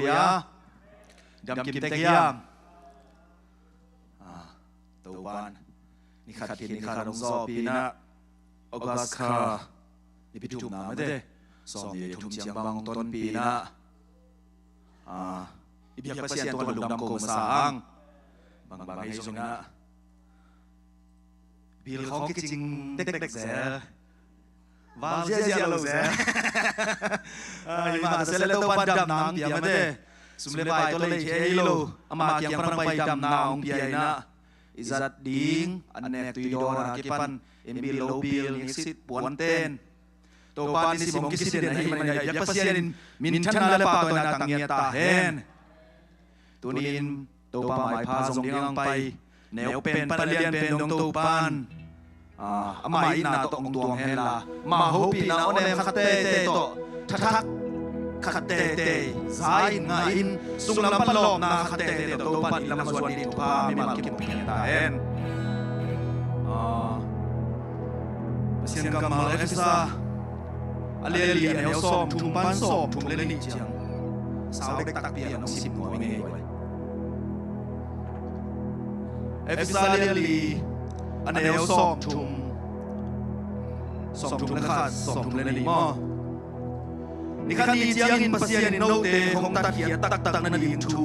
hallelujah đam kim te kiam tàu ban ni khát ni khát đông gió pina August kha ni pichum na made som ni thum chiang bang ton pina ibiak pasien ton lung dam ko masang bang ai zong na bil khong ki ching tek zel val zia lo ze ai ma se le to ban dam nang pia made sum le bai to le che lo ama kyang prang bai dam nang pia na izat ding anek tu idora kipan embil lobil exit puanten to pan ni simong kisiden ai man ya pasien min chan la pa to na tangya ta hen tunin to pa mai pha zong ding pai neo pen palian pen dong to pan amai na to ong tuang hen la ma ho pi na one khatte te to thak khatte te zai nga in sung lam palom na khatte te to pan lam suan ni pa mi mal ki pi ta hen pasien kamal efsa aleli neo som thum pan som thum le ni chiang sao dek tak pian ong sim no nge efsa aleli aneo som thum le khat som thum le ni mo ni khan ni chiang in pasien in no te hong tak kia tak na din thu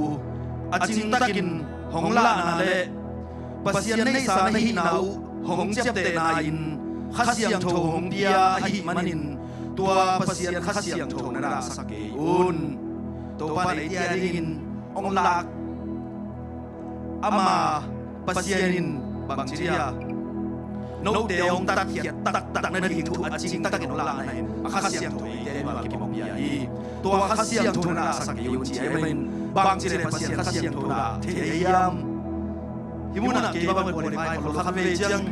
aching takin hong la na le pasien nei sa na hi nau hong chep te na in khasiang tho hong pia hi manin tua pasien khasiang tho na ra sake un to pa nei tia dingin ong lak ama pasien in bang chiria no te ong tak kia tak na din thu aching takin la na in khasiang tho te ma ki mong pia hi tua khasiang tho na sake un chi ai main bang chire pasien khasiang tho na the yam himuna ke ba ba ko le mai ko kha ve chang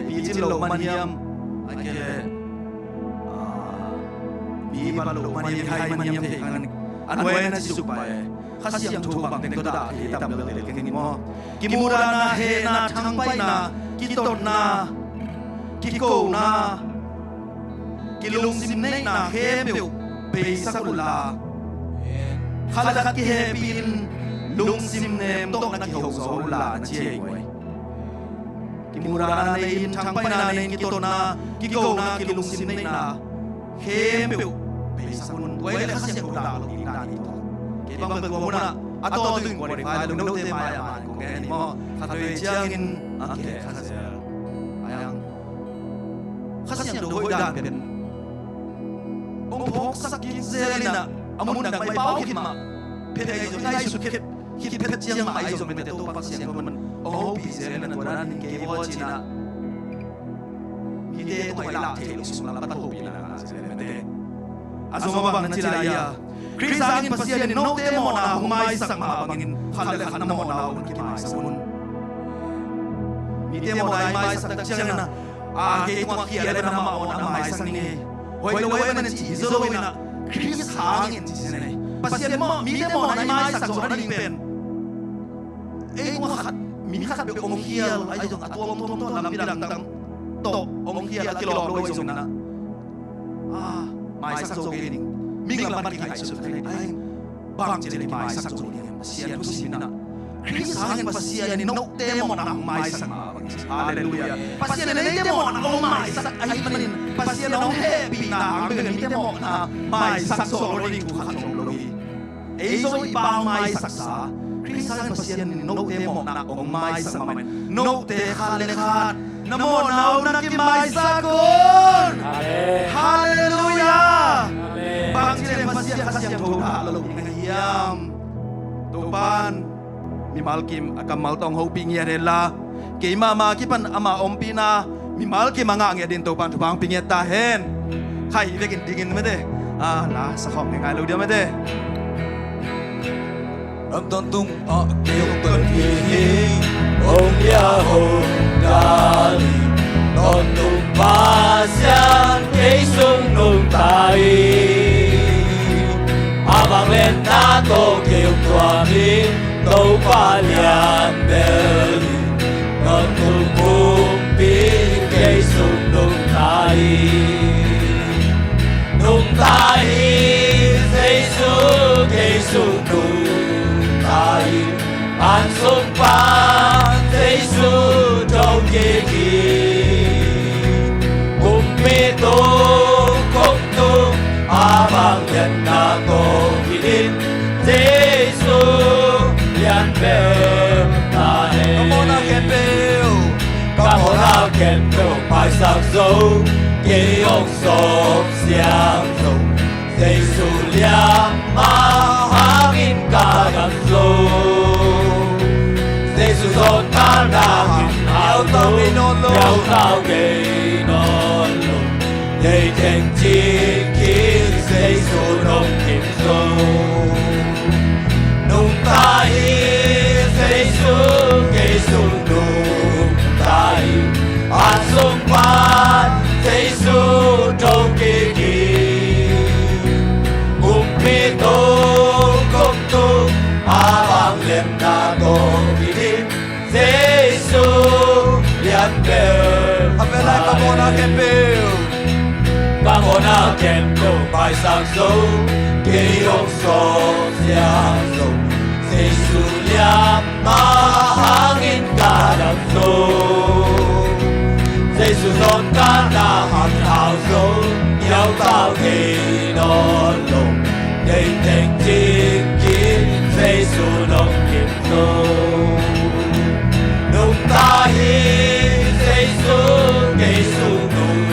pi chin lo man hiam ake mi ba lo man hiam hai man hiam the kan an we na si su pa khasiang thu bang teng to da he tam le le ke ni mo ki mura na he na thang pai na ki ton na ki ko na ki lung sim nei na he meu pe sakula khala khat ki he pin lung sim nem tok na ki ho zo la che we ki mura na nei thang pai na nei ki ton na ki ko na ki lung sim nei na he meu pe sakun we le khasiang thu la lo ki na ni ke bang ko mo na ato ting ko ni fa lo no te ma ya man ko ke ni mo kha ve chiang in ke khasiang ayang khasiang do hoi dan pen ong phok sak kin zelina amun nak mai pau ki ma pe ai zo ngai su ke ki pe chiang ma ai zo me te to pa siang ko man o pi zelina to dan ke bo china mi te to ai la the lo su la pa to pi na zelina te azo ba bang chila ya Krisangin pasien no te mo na humai sak ma bangin khal khan mo na un ki mai samun mi te mo na mai sak tak chiang na ke ko ki ale na ma na mai sak ni hoi lo we na chi zo we na Kris hangin chi ne pasien mo mi te mo na mai sak zo na ding pen ko khat mi khat be ong hial ai jong atom tom lam pirang tang to ong hial ki lo lo jong na mai sak zo ge ni Ming lam pan kai su ai bang chele mai sak zo ni pasien tu sin na Kris hangin pasien ni no te mo na mai sak ma hallelujah pasien ne te mo na o mai sak ai manin pasien no happy na ang be ni te mo na mai sak zo lo ni ku khan lo ni ei zo i ba mai sak sa Kris hangin pasien ni no te mo na o mai sak ma no te khale khat namo nau na ki mai sakon hallelujah bang chile pasien khasiang tho da lo ni hiam to pan mi malkim akamal tong ho ping ya la ke mama ki pan ama om pina mi malkim anga nge din to pan thu bang ping ya ta hen khai vekin digin me de la sa khom ngai lo dia me de âm ton tung kêu bật hi ông ya ho dali ton tung ba xian cây sung nung tai vang lên na tô kêu tua mi tô pa lian bel con tu bum pi cây sung nung tai Giêsu cây kèm theo bài sáng dấu ký ức sốt sáng dấu dây su lia mà hangin cả đằng dấu dây su dốt ta đã hình áo tao kéo tao gây non lụt dây thành chi khiến dây su nông kịp dấu nung ta hi dây su gây su nung ta hi an sung pan dây su trâu kỳ kỳ mi tô công tu a vang lên na tô kỳ đi Giêsu liên bèo ave lại camona kem bèo bài sáng dấu kỳ ông số giang dấu Giêsu liên ma hangin cả đằng dấu Giêsu dọn cả na hàng hào dấu nhau tao kỳ non lùng đầy thành chính kiến Giêsu nông kiếp dấu nung ta hi Giêsu nung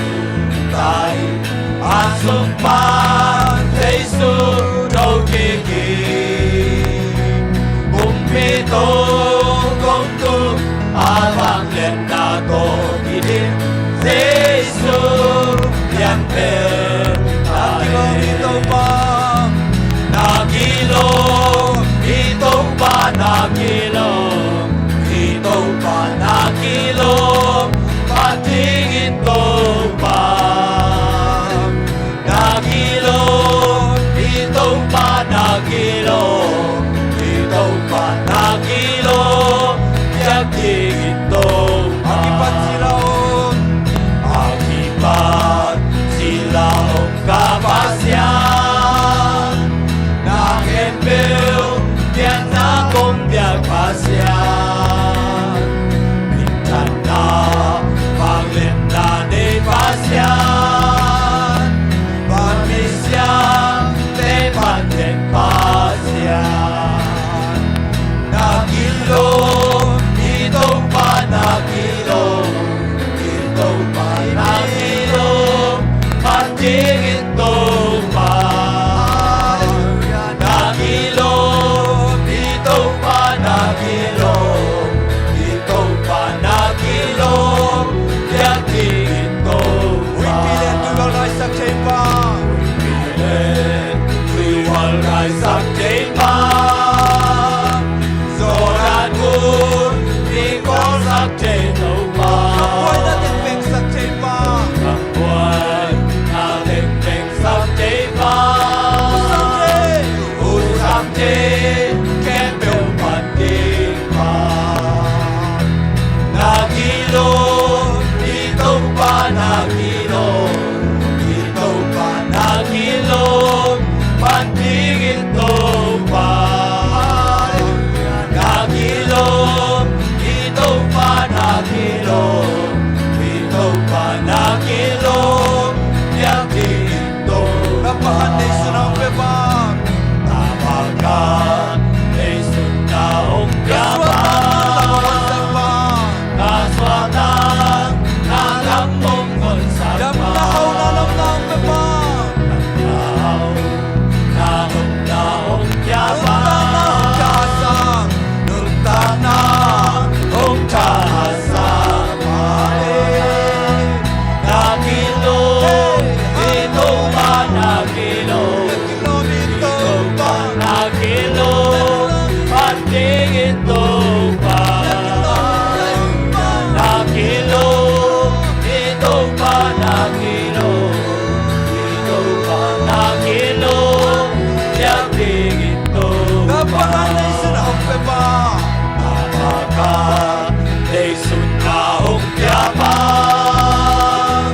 ta hi an sung pan Giêsu đâu kỳ kỳ mi tô công tu a vang lên na tô kỳ đi Giêsu liên bèo ta hi nakilo patingin to pa nakilo yaking ito akipat silaong kapasyan nakembel tiyan na kong biag pasyan mintan na paglinda ni pasyan pagmisyan ni pantin pasyan nakilo itong panakilo itong panakilo pating itong panakilo itong panakilo itong panakilo yaking itong Wipilen tuwal kay saktepa Zoran moon Nikol saktepa Kapuay natin peng saktepa Kapuay natin peng saktepa Usakte Kempel pating pa Nakilo Itong panakilo Itong panakilo Pating itong panakilo Nakilo itong panakilo Itong panakilo yaking itong napahanay sunang bebang napakan ay sunaong yabang kaswatan nalamong konsapa damnahaw nalamnang bebang damnahaw nalamnang yabang nuntanang ong kahasang nakilo itong panakilo itong panakilo pating itong panakilo itong panakilo itong panakilo yaking itong napahanay sa naong beba napakan ay sunaong yabang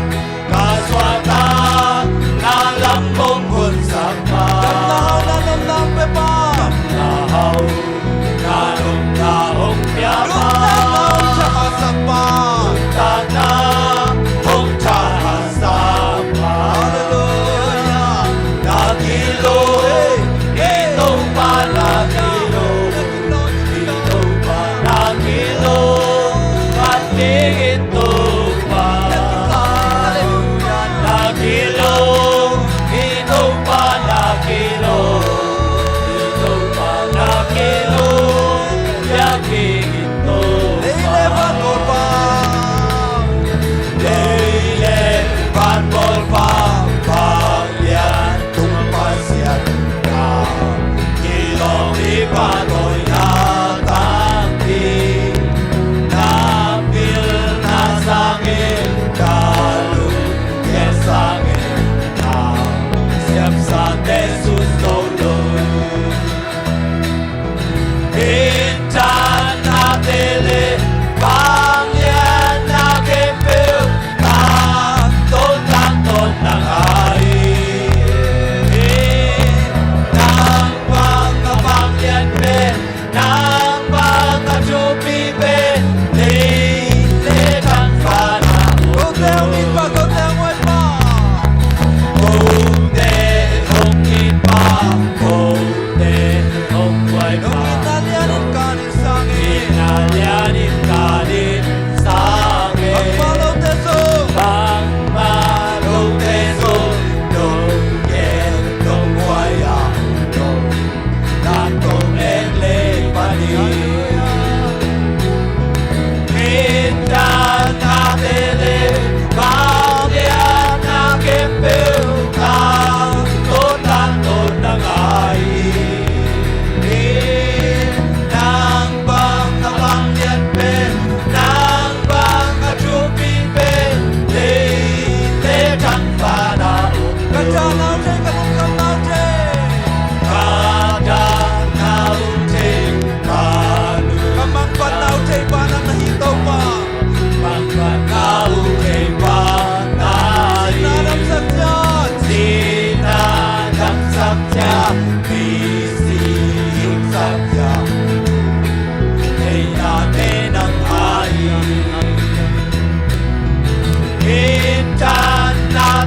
kaswatan nalamong hunsapa damnahaw nalamnang beba damnahaw nanong yabang nuntanang tsahasapa hallelujah nakilo itong panakilo itong panakilo pating itong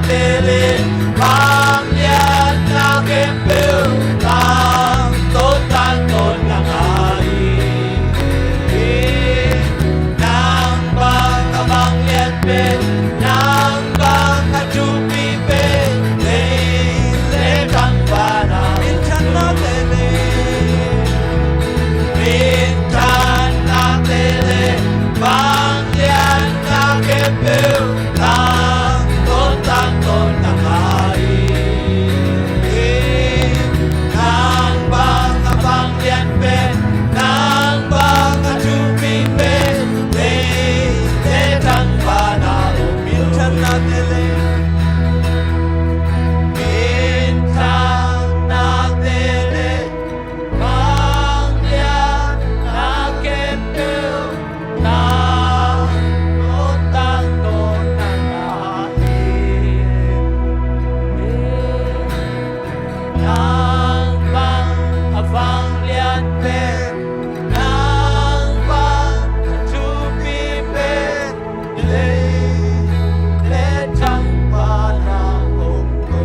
tele Bang lian na kempeu Tang ton na ai Nang bang kabang lian pe Nang bang kachupi pe Le tang bana Mintan na tele Mintan na tele Bang lian na kempeu Tang ton na ai Nang bang kabang lian pe Nang bang kachupi pe Le tang bana Mintan na tele Mintan na tele Bang lian na kempeu Tang ton na ai Nang bang abang lian pe Nang bang chupi pe Le chang pa na hong ko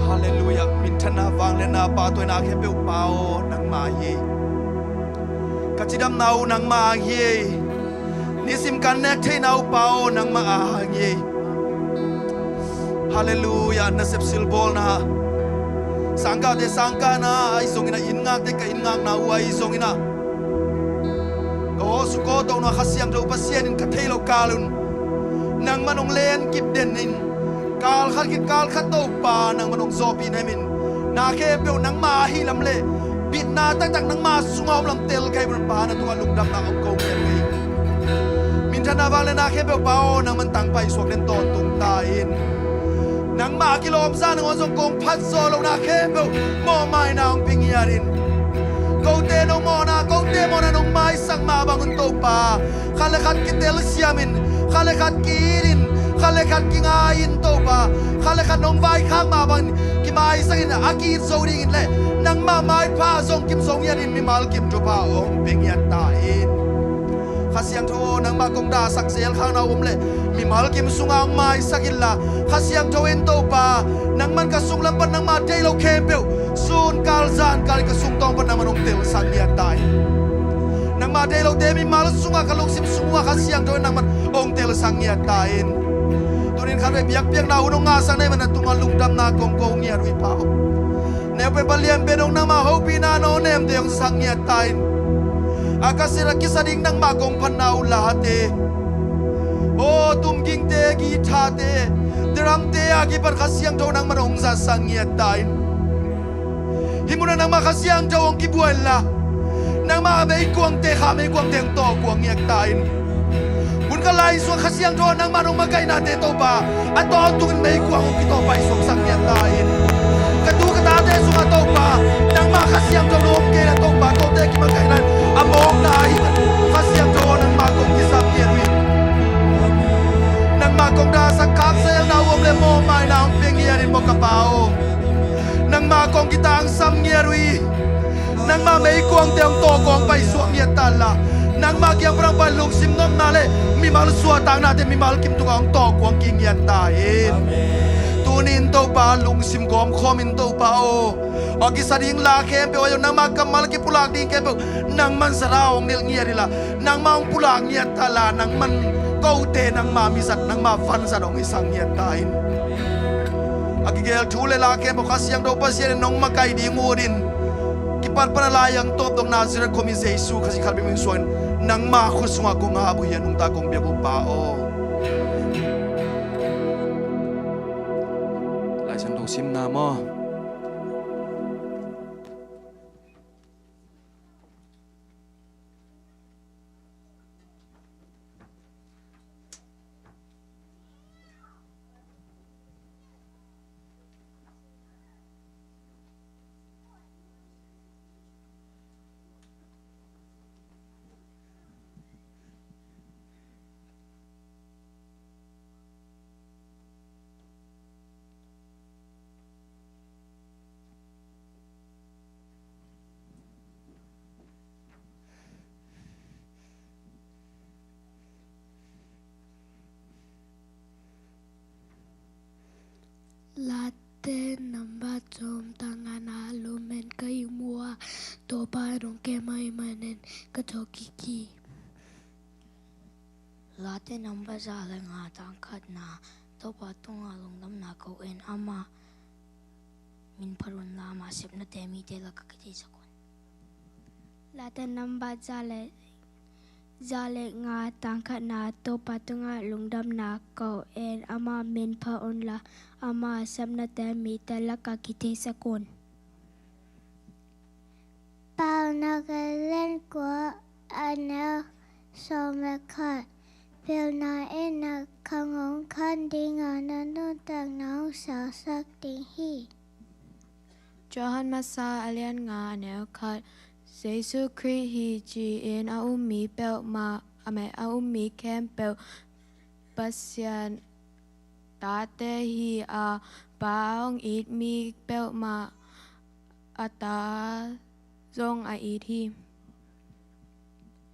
Hallelujah. Mintana vang le na pa toy na khe pe pao nang ma ye. Kachidam nau nang ma ye. Nisim kan nek thei nau pao nang ma a ye. Hallelujah. Nasib silbol na. Sangka de sangka na ai songina inngak te ka inngak na ai songina. Ko su ko to na khasiam do pasien in ka thei lo kalun. Nang manong len kip den in. Kal khat to pa nang manong zopi nemin na ke pe nang ma hi lam le bit na tak nang ma sungom lam tel kai bun pa na tunga lungdam na ang ko ken wi min thana wang le na ke pe pa o nang man tang pai suak den ton tung ta in nang ma kilom sa nang ong kong phat so lo na ke pe mo mai na ong ping yarin ko te no mo na nong mai sang ma bangun to pa khale khat kitel siamin khale khat kirin khale khat kingain to pa khale khat nong vai khang ma bang ki mai sang in aki so ding le nang ma mai pa song kim song yan in mi mal kim to pa ong ping yan ta in khasiang tho nang ma kong da sak sel khang na le mi mal kim sungang mai sakilla khasiang tho en to pa nang man ka sung lam pan nang ma dei lo khem pe sun kal zan kal ka sung tong pan nang manong tel sang yan ta nang ma dei lo de mi mal sunga ka lok sim sunga khasiang tho nang man ong tel sang yan ta in tunin khan be biak piak na unong nga sang nei man tunga lungdam na kong kong nia rui pa ne pe balian be dong na ma ho pi na no nem de ong sang nia tain akasira kisading nang ma kong panau la te o tum ging te gi tha te dram te agi par khasiang tho nang manong za sang nia tain himuna nang ma khasiang tho ong ki buan la nang ma be kuang te kha me kuang teng to kuang nia tain Bun kalai so khasiang tho nang manong makai na te to pa ato tungin mai kuang ki to pai so sang nia tain katu kata te so to pa nang ma khasiang tho lom ke na to pa ko te ki makai na among na hi khasiang tho nang ma kong ki sam nia wi nang ma kong da sak kak sayang na wom le mo mai na ong ping nia rin mo ka pao nang ma kong ki tang sam nia wi nang ma mai kuang te ong to kong pai so nia ta la nang ma kyang prang pa luk sim nom na le mi mal suwa tang na te mi mal kim tu ang to kwang king yan ta in tunin to pa lung sim gom khomin to pa o agi sading la kem pe yo nang ma kamal ki pulak ding kem pe nang man saraong nil ngia rila nang ma ong pulak ngia ta la nang man ko te nang ma mi sat nang ma fan sa dong isang ngia ta in agi gel thule la kem pe khasiang do pa sian nong ma kai di ngurin kipan panalayang top dong nazira komi Jesu kasi kalbi min suan nang ma khuswa ko nga bu yan nung ta kong biabu pa o lai sang dong sim na mo ลาเตนัมบะซาเลงาตังขัดนาโตปะตุงอาลงดำนาเขาเอ็นอามามินพรุนลามาเสพนาเตมีเตลักกิติสกุลลาเตนัมบะซาเลงาตังขัดนาโตปะตุงอาลงดำนาเขาเอ็นอามามินพรุนลาอามาเสพนาเตมีเตลักกิติสกุลเป่านักเล่นกัวอันเนลสมัยขัดเปียวนาเอ็นนักขังงคันดิงานันนุตังน้องสาวสักดิฮีจอหันมาซาอเลียนงาแนวคัดเซซูคริฮีจีเอ็นอาอุมีเปลมาอเมอาอุมีแคมเปลปัสยันตาเตฮีอาปาองอีดมีเปลมาอาตาจงอาอีที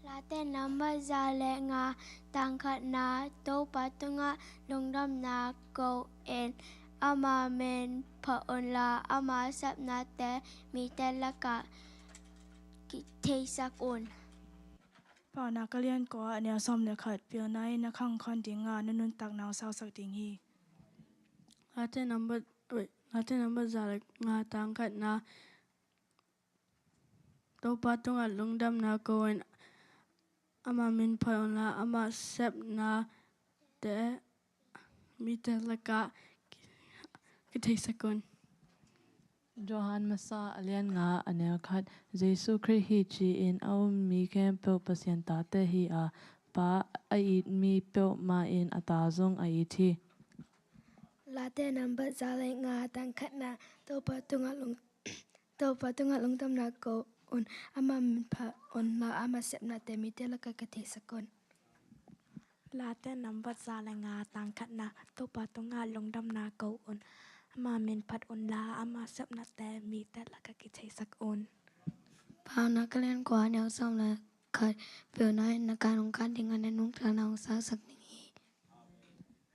ลาเตนัมบะซาเลงาตังขัดนาโตปะตุงะลงดำนาโกเอ็นอามาเมนพะอนลาอามาสับนาเตมีเตละกะกิเทสักอุนป่านักเรียนก็แนวซ้อมเลยขัดเปียวในนักขังคอนดิงานนุนตักนาวสาวสักดิงฮีลาเตนัมบะซาเลงาตังขัดนาโตปะตุงะลงดำนาโกเอ็นอามามินพอนลาอามาเซบนาเตมีเตละกะกิเทสกุลจอหันมาซาอเลียนงาอันเนลคัดเยซูคริสต์ฮีจีอินเอามีแคมเปลปัสยันตาเตฮีอาปาไออีมีเปลมาอินอัตาซงไออีทีลาเตนัมบะซาเลงาตังขัดนาโตปะตุงะลงดำนาโกอุนอามามินพะอนลาอามาเซบนาเตมีเตละกะกิเทสกุลลาเตนัมบะซาเลงาตังขัดนาโตปะตุงะลงดำนาโกอุนอามามินพัดอนลาอามาเซบนาเตมีเตละกะกิเทสกุลพานักเรียนกว่าแนวซ้อมเลยขัดเปียวในนักการองการดิงานในนุ่งทางนองสาวสักนี้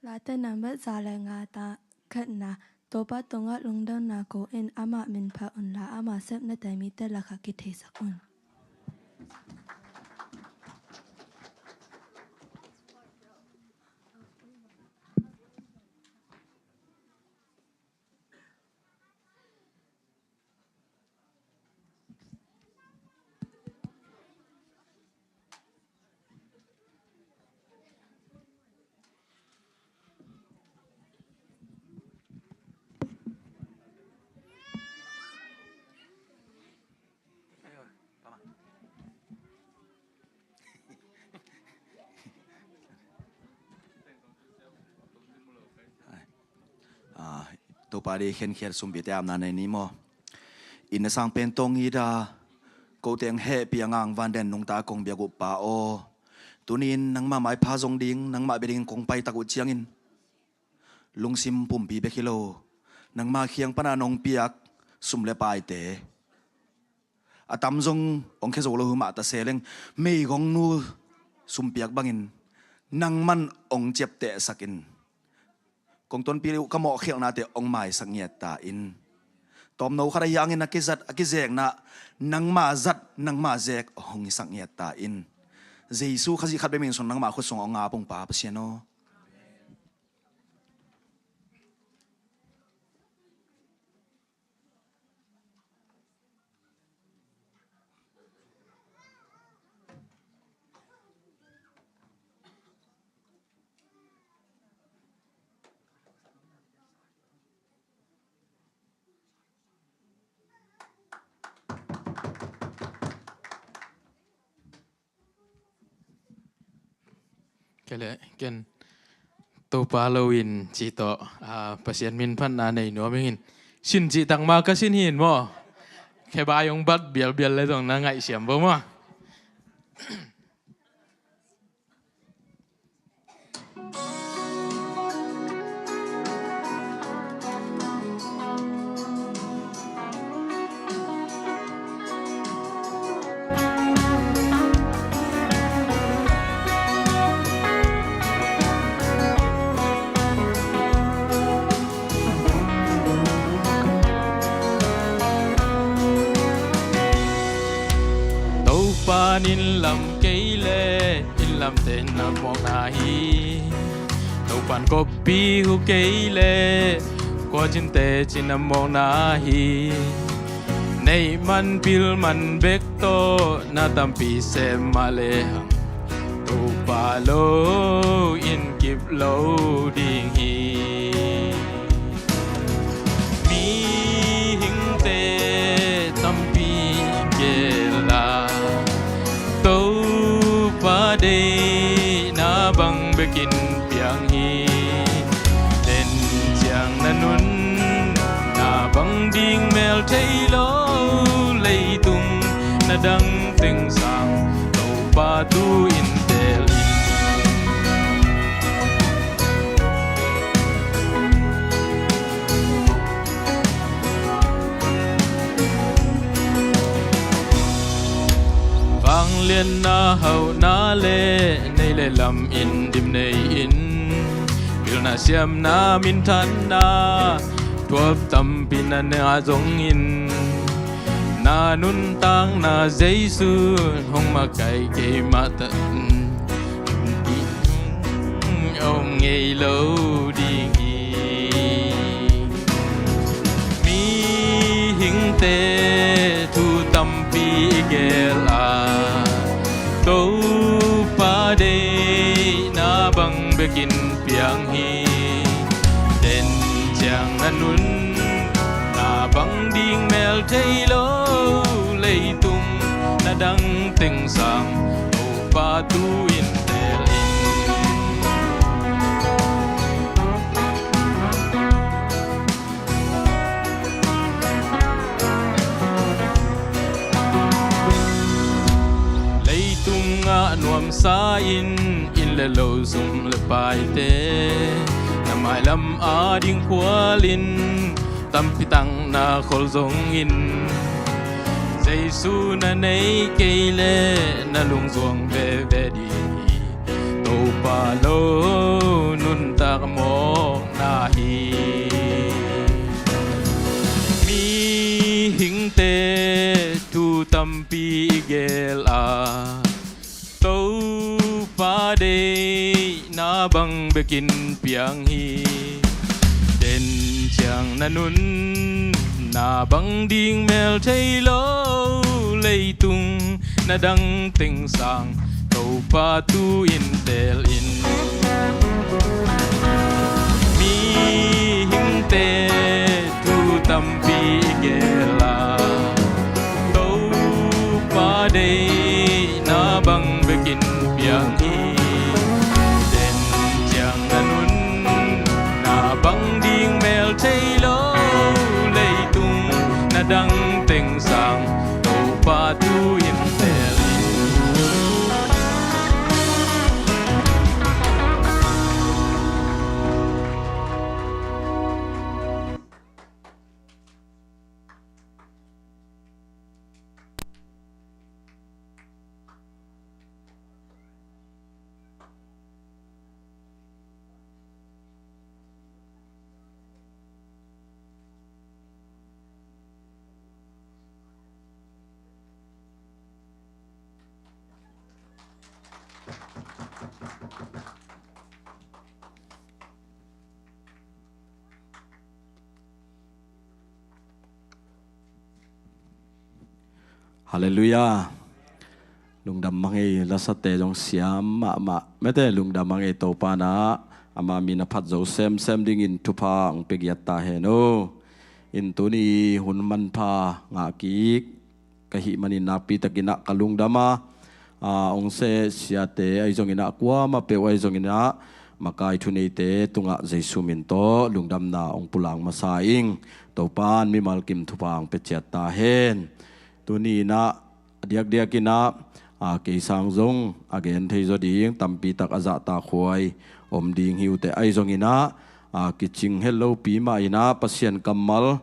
ลาเตนัมบะซาเลงาตังขัดนาโตปะตุงะลงดำนาโกเอ็นอามามินพะอนลาอามาเซบนาเตมีเตละกะกิเทสกุลตัวปาดีเขียนเขียนสมบิดยามนาในนี้มั้งอินสังเป็นตรงอีดากูเตียงเฮปียงางวันเดนนงตากงเบียกุปาโอตัวนี้นังมาหมายพาจงดิ้งนังมาเบดิงคงไปตะกุเชียงอินลุงซิมปุ่มปีเบกิโลนังมาเคียงปนานงเปียกสุมเลปายเตะอาตำจงองเคโซโลหุมาตะเซเลงไม่กงนูสุมเปียกบังอินนังมันองเจ็บเตะสักินกงต้นปีริวก็เหมาะเขียงนาเตะองไม้สังเงียตาอินตอมโนขรายางอินนักกิจัดอักกิเจกนะนังมาจัดนังมาเจกองสังเงียตาอินเจซูขจิขัดไปมินส่งนังมาขุดส่งองอาปงปาเปเชโนก็เลยกันตัวปลาโลวินจีโตpasien min pan na nei no mengin sin ji tang ma ka sin hin mo ke ba yong bat bial bial le dong na ngai siam bo mo นินลำเกยเลอินล lam tên na mong na hi tàu pan có pi hu cây lệ qua trên tê trên na mong na hi nay man pil man bek to na tam pi xem ma lệ hằng tàu pa lo in kịp lâu ding hi mi hing tê tam pi gela tàu pa de na bang bekin piang hi den chiang na nun na bang ding mel thei lo lei tung na dang ting sang tàu pa tu in tel vang liên na hậu na lệ nay lệ lam in dim nay in bil na siam na min than na tuop tam pin na na zong in na nun tang na Giêsu hong ma kai ke ma ta ông nghe lâu đi mi hing te thu tâm pi gela câu pa de na bang bekin piang hi den chang na nun na bang ding mel thei lo lei tung na dang ting sang câu pa tu in tel nuam sa in le lo zum le pai te na mai lam a ding kwalin tam pitang na khol zong in Giêsu na nei ke le na lung zuang ve ve di to pa lo nun ta mo na hi mi hing te tu tam pi gel a tàu pa de na bang bekin piang hi den chang na nun na bang ding mel thei lo lei tung na dang ting sang tàu pa tu in tel in mi hing te tu tam pi gela tàu pa de na bang bekin piang hi den chang na nun na bang ding mel thei lo lei tung na dang ting sang tàu pa tu in tel Hallelujah. Lung dam mangai lasate jong siam ma mete lung dam mangai to pana ama mina phat zo sem ding in tupa ang pegiata heno in tuni hun man pha nga ki kahi mani napi takina kalung dama ong se siate ai jong ina kwa ma pe ai jong ina makai thunei te tunga Giêsu min to lung dam na ong pulang masaing to pan mi malkim tupa ang pechiata hen tuni na diak ina ke sang zong again thei zo ding tampi tak aza ta khoi om ding hiu te ai zong ina ki ching hello pi ma ina pasien kamal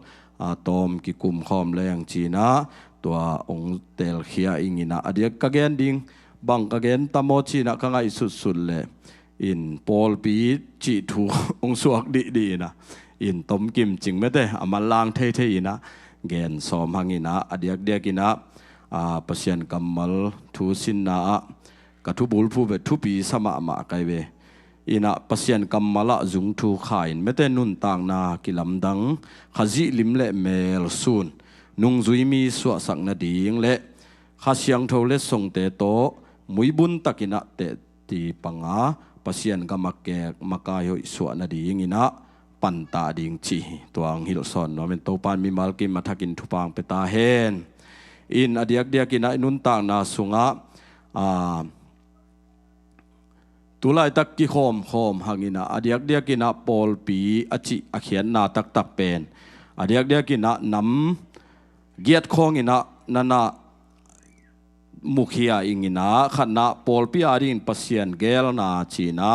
tom ki kum khom leng china to ong tel khia ingina adiak kagen ding bang kagen tamo china ka ngai sut le in pol pi chi thu ong suak di na in tom kim ching mete amalang thei ina gen som hangina adiak ina pasien kamal thu sin na กทุบุลผู้เวทุปีสมามาไกเวอินะปัสยันกัมมาละจุงทูขายไม่แต่นุนต่างนากิลำดังขจิลิมเละเมลซูนนุงจุยมีสวสักนาดีงเละข้าเสียงเท่าเล็ดส่งเตโตมุยบุญตักินะเตตีปังอาปัสยันกัมมาแกมากายสวนาดีงอินะปันตาดิงจีตัวอังฮิลซอนว่าเป็นโตปานมีมาลกิมมาทักินทุปางเปตาเฮนอินอดียกเดียกินะนุนต่างนาสุงะตุลายตักกิโคมหังินะอดียกเดียกินะปอลปีอจิอเขียนนาตักเป็นอดียกเดียกินะนำเกียรติคงอินะนันนะมุขยาอิงินะขันนะปอลปีอารินปัสยันเกลนาจีนะ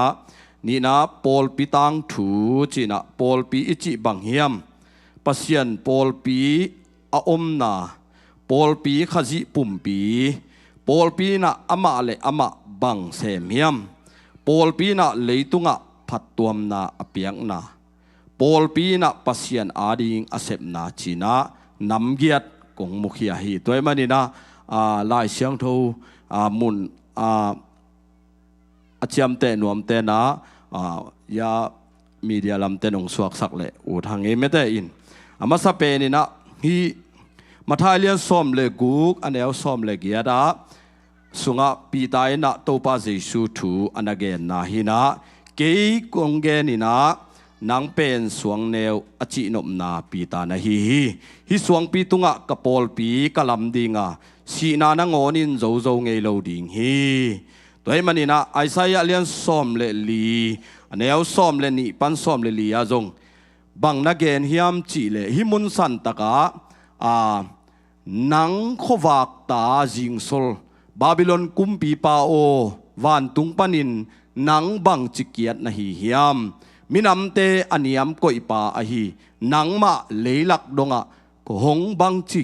นี่นะปอลปีตังถูจีนะปอลปีอิจิบังเฮียมปัสยันปอลปีอาอมนาปอลปีขจิปุ่มปีปอลปีนะอามาเลอามาบังเสมเฮียมปอลปีนะเลยตุงะพัดตัวมนาอเปียงนาปอลปีนะปัสยันอาดิงอาเสพนาจีนะนำเกียรติกงมุขยาฮีตัวมันนี่นะลายเสียงทูมุนอาเจียมเตนวมเตนะยามีเดียลำเตนองสวกสักเลยอุทางเอไม่ได้อินอามาสเปนี่นะฮีมาทายเลียนซ้อมเลยกุกอันเดียวซ้อมเลยเกียดาสุงะปีตายนะโตปาเจสูทูอันเกนนะฮีนะเกยกงเกนี่นะนางเป็นสวงแนวอจินมนาปีตานะฮีสวงปีตุงะกะปอลปีกะลำดิงะสีนานงอนินโจโจเงยโลดิงฮีตัวให้มันนี่นะไอซายะเลียนซ้อมเลยลีอันเดียวซ้อมเลยนี่ปันซ้อมเลยลีอาจงบังนักเกนฮิมจีเลยฮิมุนสันตะกะนังขวักตาจิงโซลบาบิลอนกุมปีปาโอวันตุงปันินนังบังจิเกียตนะฮิฮิมมินำเตอันยามก่อยปาอหีนังมาเลลักดงะก็หงบังจิ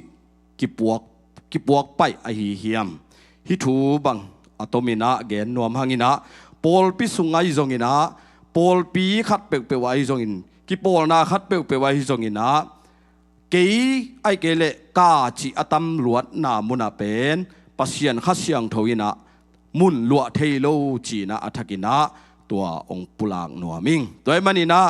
กิปวกไปอหีฮิมฮิทูบังอตมินะเกนนวมหังินะปอลปิสุงไอจงินะปอลปีขัดเปกเปวไอจงินกิปอลนาขัดเปกเปวไอจงินะเกยไอเกเลกาจิอตัมลวดนามุนาเป็นปัสยันขัดเสียงทวินะมุนลวดเทโลจีนะอัฐกินะตัวองปุลางนัวมิงตัวมันนี่นะ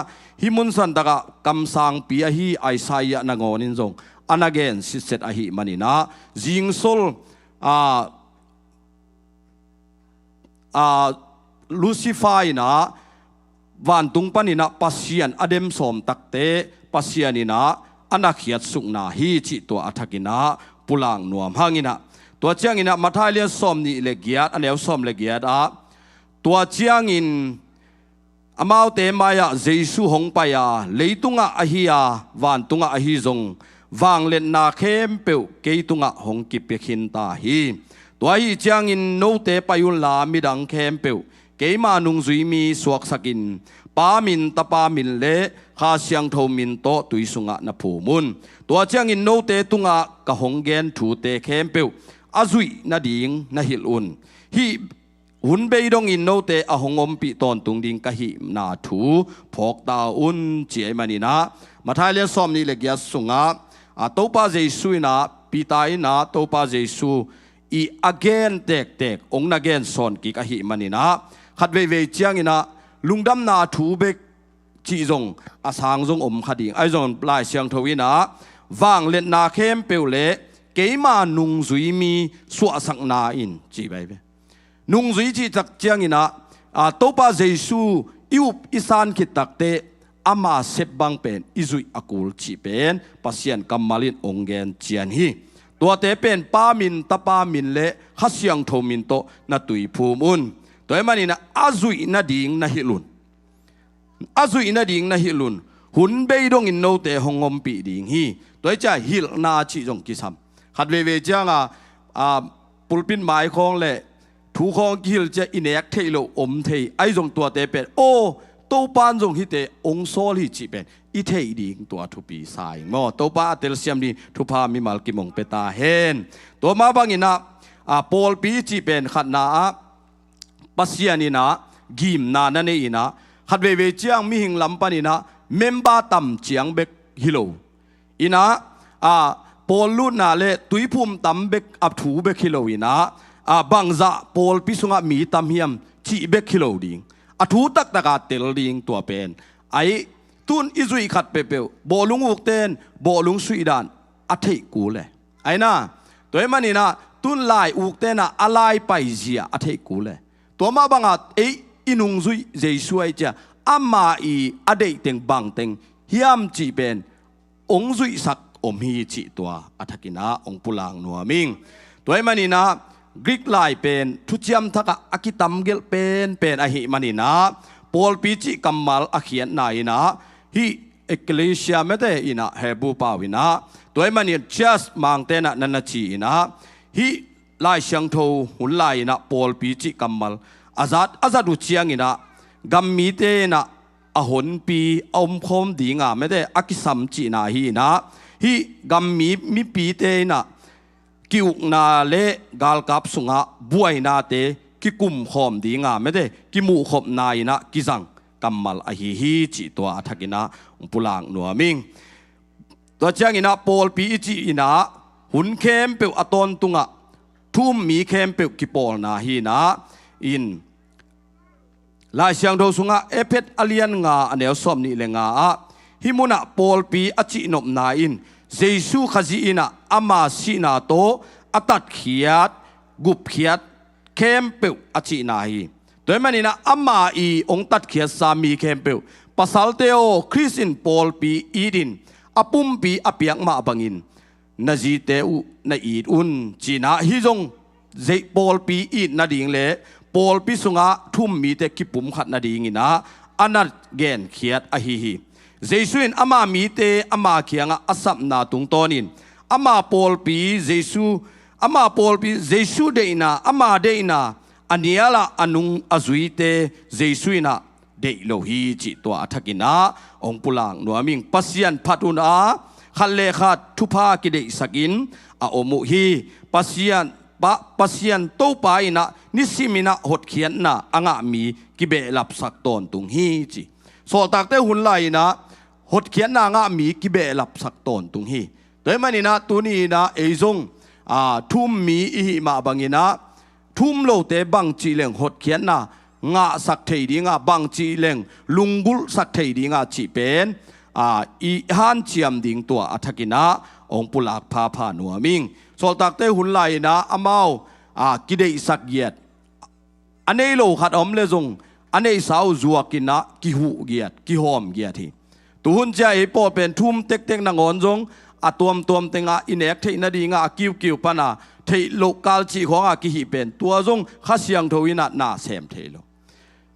ฮิมุนสันตะกะกำสังปีอหีไอไซยะนงอนินจงอันเกนสิเซตอหีมันนี่นะจิงโซลลูซิฟายนะวันตุงปานินะปัสยันอเดมสมตักเตปัสยันนี่นะอันนักเขียดสุกนาฮีจิตัวอัฐกินะปุลางนัวหังินะตัวเจียงอินะมาทายเลียนสมนี่เลกียดอันเดียวสมเลกียดตัวเจียงอินอามาวเตมายะเจสุหงไปยาเลยตุงะอหิยาวันตุงะอหิจงวางเล่นนาเข้มเปียวเกยตุงะหงกิเปขินตาฮีตัวอีเจียงอินโนเตปายุลลามิดังเข้มเปียวเกยมานุงจุยมีสวกสกินปามินตะปามินเละข้าเสียงโทมินโตตุยสุงะนภูมุนตัวเจียงอินโนเตตุงะกะหงเกนถูเตเข้มเปียวอาจุยนาดิงนาฮิลอุนฮีหุ่นเบยดงอินโนเตอหงอมปีตอนตุงดิงกะหินาถูพอกตาอุนเจียมันนี่นะมาทายเลียนซ้อมนี่เล็กยาสุงะโตปาเจสุนะปีตายนะโตปาเจสุอีอเกนเตกองนาเกนสอนกิกะหิมันนี่นะขัดเวเจียงอินะลุงดำนาถูเบกจีจงอาสางจงอมขดิงไอจงปลายเสียงทวีนะวางเล่นนาเข้มเปลวเละเกยมานุงจุยมีสวสักนาอินจีไปนุงจุยจีจักเจียงอินะโตปาเจสูอิวอิสานคิดตักเตอามาเซบังเป็นอิจุยอากูลจีเป็นปัสยันกัมมาลินองเกนเจียนฮีตัวเตเป็นปามินตะปามินเละฮัสยังโทมินโตนาตุยภูมุนตัวมันนี่นะอาจุยนาดิงนาฮิลุนอาจุยนาดิงนาฮิลุนหุ่นเบยดงอินโนเตหงอมปีดิงฮีตัวจะฮิลนาจีจงกิซัมขัดเวเจียงปุลปินหมายของเละถูกของกิลจะอินเอกเทโลอมเทไอจงตัวเตเป็นโอโตปานจงฮิเตองโซลิจิเป็นอีเทอีดิงตัวทุปีสายมอโตปาเตลเซียมดีทุพามิมัลกิมงเปตาเฮนตัวมาบังอินะปอลปีจิเป็นขัดนาปัสยานินะกิมนานั่นเองนะขัดเวเจียงมีหิงลำปานินะเมมบาตัมเจียงเบกฮิโลอินะปอลลูนาเลตุยพุ่มตัมเบกอับถูเบกฮิโลอินะ บังจะปอลพิสุงมีตามเฮียมจีเบกฮิโลดิงทูตักตะกาเตลดิงตัวเป็นไอตุนอิจุยขัดเปเปวบอลุงอุกเตนบอลุงสุยดานอัฐิกูเลยไอ้น่ะตัวมันนี่นะตุนลายอุกเตนะอะไรไปเสียอัฐิกูเลยตัวมาบังอาอินุงซุยเจสุไอจ้าอามาอีอเดเต็งบังเต็งเฮียมจีเป็นองซุยสักอมฮีจีตัวอัฐกินะองปุลังนัวมิงตัวมันนี่นะกรีกลายเป็นทุจยมทักอากิตัมเกลเป็นอหิมันนี่นะปอลปีจิกัมมัลอาเขียนนายนะฮีเอกเลเซียไม่ได้อินะเฮบูปาวินะตัวมันนี่ just มังเตนะนันนจีนะฮีลายเชียงโทหุ่นลายนะปอลปีจิกัมมัลอาซาดุเชียงอินะกัมมีเตนะอหนปีอมคมดีงาไม่ได้อากิสัมจีนะฮีนะฮีกัมมีปีเตนะกิวนาเลกาลกับสุงะบวยนาเตกิกุมขอมดีงาไม่ได้กิมูขบนายนะกิจังกัมมัลอหิฮีจิตัวอัฐกินะปุลังนัวมิงตัวเจ้าอินะปอลปีจิอินะหุ่นเข้มเปียวอตอนตุงะทุ่มมีเข้มเปียวกิปอลนาฮีนะอินลายเสียงโดสุงะเอเพตอเลียนงาอันเดียวสอมนี่เลงาฮิมุนะปอลปีอจินบนาอินเจสุขจีอินะอามาสินาโตอัตัดเขียดกุบเขียดเข้มเปียวอจินาฮีตัวมันนี่นะอามาอีองตัดเขียดสามีเข้มเปียวภาษาเตโอคริสตินปอลปีอีดินอปุ่มปีอเปียกมาบังอินนาจีเตอุนาอีดอุนจีน่าฮิจงเจปอลปีอีดนาดิงเล่ปอลปีสุงะทุ่มมีเตกิปุ่มขัดนาดิงินะอันนั้นเกนเขียดอหิฮิเจสุนอามามีเตอามาเขียงอาสับนาตุงตอนินอามาปอลปีเจสุอามาปอลปีเจสุเดนาอามาเดนาอันนี้ละอนุงอจุยเตเจสุนะเดโลฮีจิตัวอัฐกินะองปุลังนัวมิงปัสยันพัตุนาขันเลขาทุพากิเดสกินอาอมุฮีปัสยันโตไปนะนิสิมินะหดเขียนนะอ่างมีกิเบลับสักตอนตุงฮีจิสอตักเตหุ่นไหลนะหดเขียนนะอ่างมีกิเบลับสักตอนตุงฮีโดยมันนี่นะตัวนี้นะเอซงทุ่มมีอิหิมาบังอินะทุ่มโลเตบังจีเลงหดเขียนนะงาสักเทดีงาบังจีเลงลุงกุลสักเทดีงาจีเป็นอีฮันเจียมดิ่งตัวอัฐกินะองปุลักพาพานัวมิงสอตักเตหุ่นไหลนะอามากิเดสักเยียดอันนี้โลขัดอมเลจงอันนี้สาวจัวกินะกิหูเกียดกิหอมเกียดที่ตัวหุ่นใจปอเป็นทุ่มเต็กนางอนจงตัวมเต็งอินเอกที่นาดีงากิวปนาที่โลกาลจีของกิหิเป็นตัวจงข้าเสียงทวินะนาเสมเทโล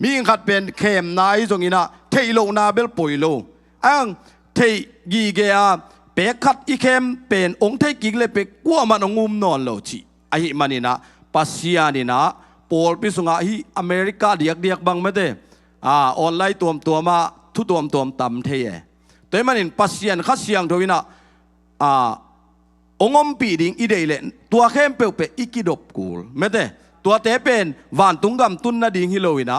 มีขัดเป็นเข้มนายจงอินะที่โลนาเบลป่วยโลที่กีเกียเปขัดอีเข้มเป็นองค์ที่กิกเลยเปกัวมันงุมนอนโลจีไอ้มันนี่นะปัสยานี่นะปอลพิสุงะฮีอเมริกาเดียกบังไม่ได้ออนไลน์ตัวมาทุตัวต่ำเทียแต่มันนี่ปัสยันข้าเสียงทวินะองค์ปีดิ่งอีเดย์เลยตัวเข้มเปลอีกิดบกูลไม่ได้ตัวเตเป็นวันตุงกำตุนนาดิ่งฮิโลวินะ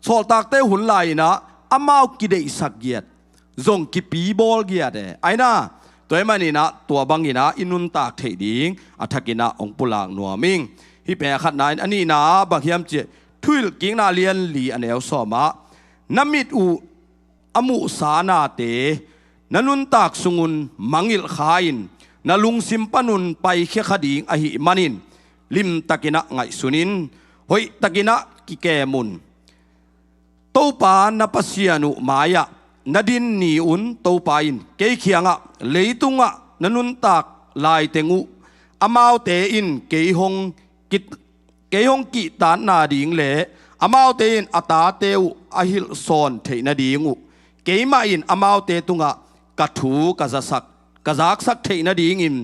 โซลตักเตหุ่นไหลนะอามากิเดสักเกียดจงกิปีบอลเกียดไอ้น่ะตัวมันนี่นะตัวบังอินะอินุนตากเทดิ่งอัฐกินะองปุลังนัวมิงฮิเปขัดนายอันนี้นะบางเฮียมเจทุยกิงนาเลียนลีอันเอลสอมะน้ำมิดอูอมุสานาเตนันุนตากสุงุนมังอิลขายนนาลุงซิมปนุนไปเขคดีงอหิมันินลิมตะกินะไงสุนินหอยตะกินะกิแกมุนโตปานาปัสยานุมายะนาดินนีอุนโตปาอินเกยเขียงะเลยตุงะนันุนตากลายเตงูอามาวเตอินเกยฮงกิตานนาดิงเลอามาวเตอินอตาเตวอหิลซอนเทนาดิงูเกยมาอินอามาวเตตุงะกัถูกะสักกะซักสักเทนาดิงิม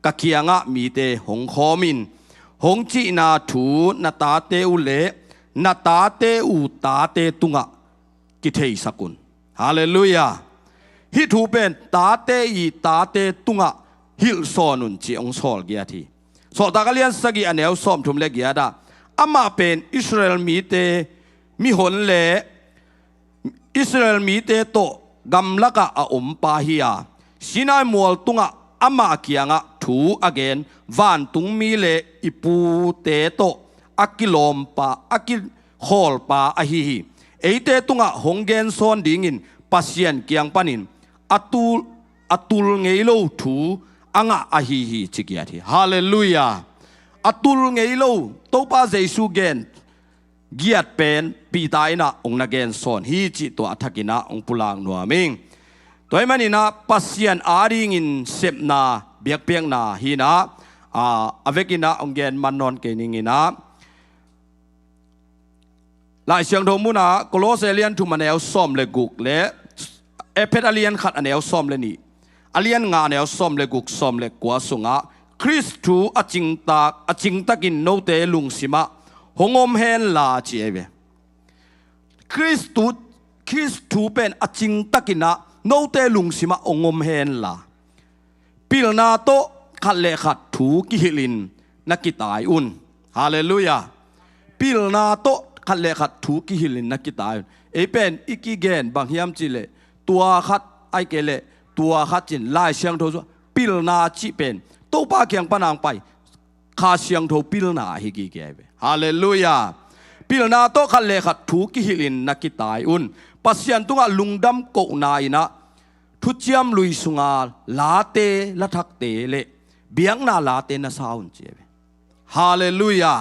กะเคียงะมีเตหงคอมินหงจีนาถูนาตาเตอุเลนาตาเตอุตาเตตุงะกิเทสกุลฮาเลลูยาฮิทูเป็นตาเตอีตาเตตุงะฮิลซอนุนจีองซอลเกียทีสอตากะเลียนสกีอันเอลซอมทุมเลกียดาอามาเป็นอิสราเอลมีเตมีหนเลอิสราเอลมีเตโตกัมละกะอมปาฮิยาสินายมัวตุงะอามาเกียงะถูอเกนวันตุงมีเลอิปูเตโต อากิลอมปาอากิฮอลปาอาฮีฮีเอเตตุงะหงเกนซอนดิ่งินปัสยันเกียงปานินอตุลเงยโลทูอ่างอาฮีฮีจิกยาทีฮาเลลูยาอตุลเงยโลโตปาเจสุเกนเกียดเป็นปีตายนะองนักเกนซอนฮีจิตัวอัฐกินะองปุลางนัวมิงตัวมันนี่นะปัสยันอาริงินเซบนาเบียกเปียงนาฮีนะอเวกินะองเกนมันนอนเกนิงินะหลายเสียงโทมุนะโคโลเซเลียนทุมันแนวซ้อมเลกุกและเอเพดอเลียนขัดแนวซ้อมเลนี่อเลียนงาแนวซ้อมเลกุกซ้อมเลกัวสุงะคริสตูอจิงตากินโนเตลุงสิมะหงอมเฮนลาเจเวคริสตูเป็นอจิงตากินะโนเตลุงสิมะองอมเฮนลาปิลนาโตขัดเลขัดถูกิฮิลินนักกิตายอุนฮาเลลูยาปิลนาโตขัดเลขัดถูกิฮิลินนักกิตายเอเป็นอีกิเกนบางยามจิเลตัวขัดไอเกเลตัวขัดจินไล่เสียงโทสปิลนาจิเป็นโตปาเกียงปนางไปคาเสียงโทปิลนาฮิกิเกเวฮาเลลูยาปิลนาโตขัดเลขัดถูกิฮิลินนักกิตายอุนปัสยันตุงะลุงดำโกนายนะทุจยมลุยสุงาลาเตละทักเตเลเบียงนาลาเตนะซาอุนเจเวฮาเลลูยา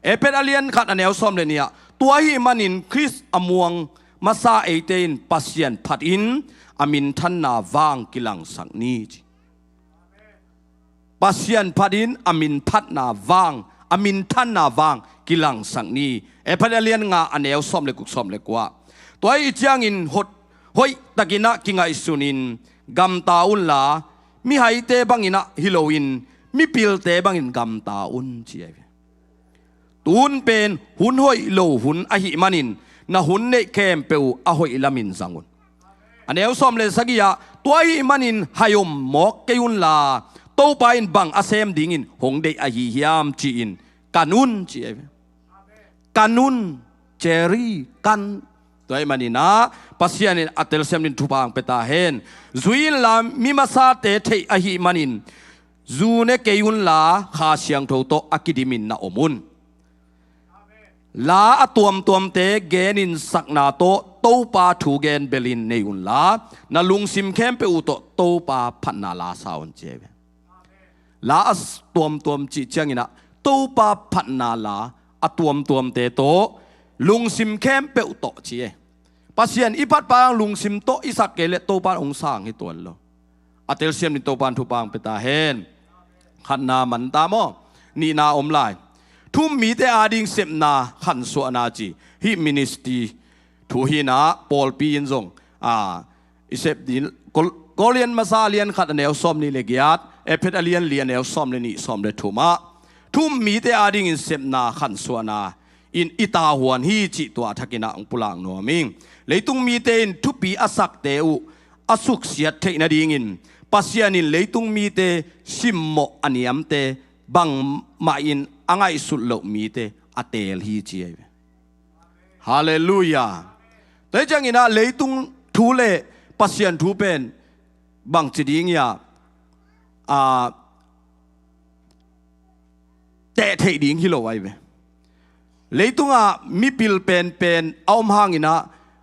เอเป็นอเลียนขัดอันแนวซ้อมเลยเนี่ยตัวหิมันินคริสอมวงมาซาเอเตนปัสยันพัดอินอามินทันนาวางกิลังสังนีจีปัสยันพัดอินอามินพัดนาวางอามินทันนาวางกิลังสังนีเอเป็นอเลียนงาอันแนวซ้อมเลยกุกซ้อมเลยกว่าตัวอีจางอินหดหอยตะกินะกิงไอสุนินกัมตาอุนลามีไฮเตบังอินะฮิโลวินมีปิลเตบังอินกัมตาอุนเจียตูนเป็นหุนหอยโลหุนอหิมันินนะหุนเนเคมเปวอหอยลามินสังุนอันเอวซอมเลสกิยาตัวอหิมันินหายมหมอกเกยุนลาโตไปอินบังอาเซมดิงินหงเดอหิยามจีอินกานุนเจียกานุนเจรีกันตัวไอ้มันนี่นะปัสยานินอัตเลเซมนินทุบางเปตาเฮนจุยนลามิมาซาเตเทอหิมันินจูเนเกยุนลาขาเสียงโทโตอากิดิมินนาอมุนลาอตวมเตเกนินสักนาโตโตปาถูเกนเบลินเนยุนลานาลุงซิมเข้มเปอุโตโตปาพันนาลาสาวน์เจเวลาตวมจิเจงินะโตปาพันนาลาอตวมเตโตลุงซิมเข้มเปอุโตเจปัสยันอีพัดปางลุงซิมโตอิสักเกเลโตปานองสางให้ตัวเราอัตเลเซียมนิโตปานทุบางเปตาเฮนขันนามันตามอนีนาอมลายทุ่มมีแต่อาดิงเสพนาขันสวนาจีฮิมินิสตีทูฮินาปอลปีนซงอิเสพดินกอเลียนมาซาเลียนขัดแนวซ้อมนี่เลกิยัดเอเพตเลียนเลียนแนวซ้อมเลยนี่ซ้อมเลยทุมาทุ่มมีแต่อาดิงเสพนาขันสวนาอินอิตาหวนฮีจิตัวทักินะองปุลางนัวมิงเลยตุงมีเตนทุปีอาศักเตอุอสุกเสียเทนาดิงินปัสยานินเลยตุงมีเตซิมโมอันยมเตบังมาอินอ่างไอสุดโลมีเตอเตลฮีเจียฮาเลลูยาแต่จังอินะเลยตุงทูเลปัสยันทูเป็นบังจิดิงยาแต่เทดิงฮิโลไว้เวเลยตุงมีปิลเป็นเอามหางินะ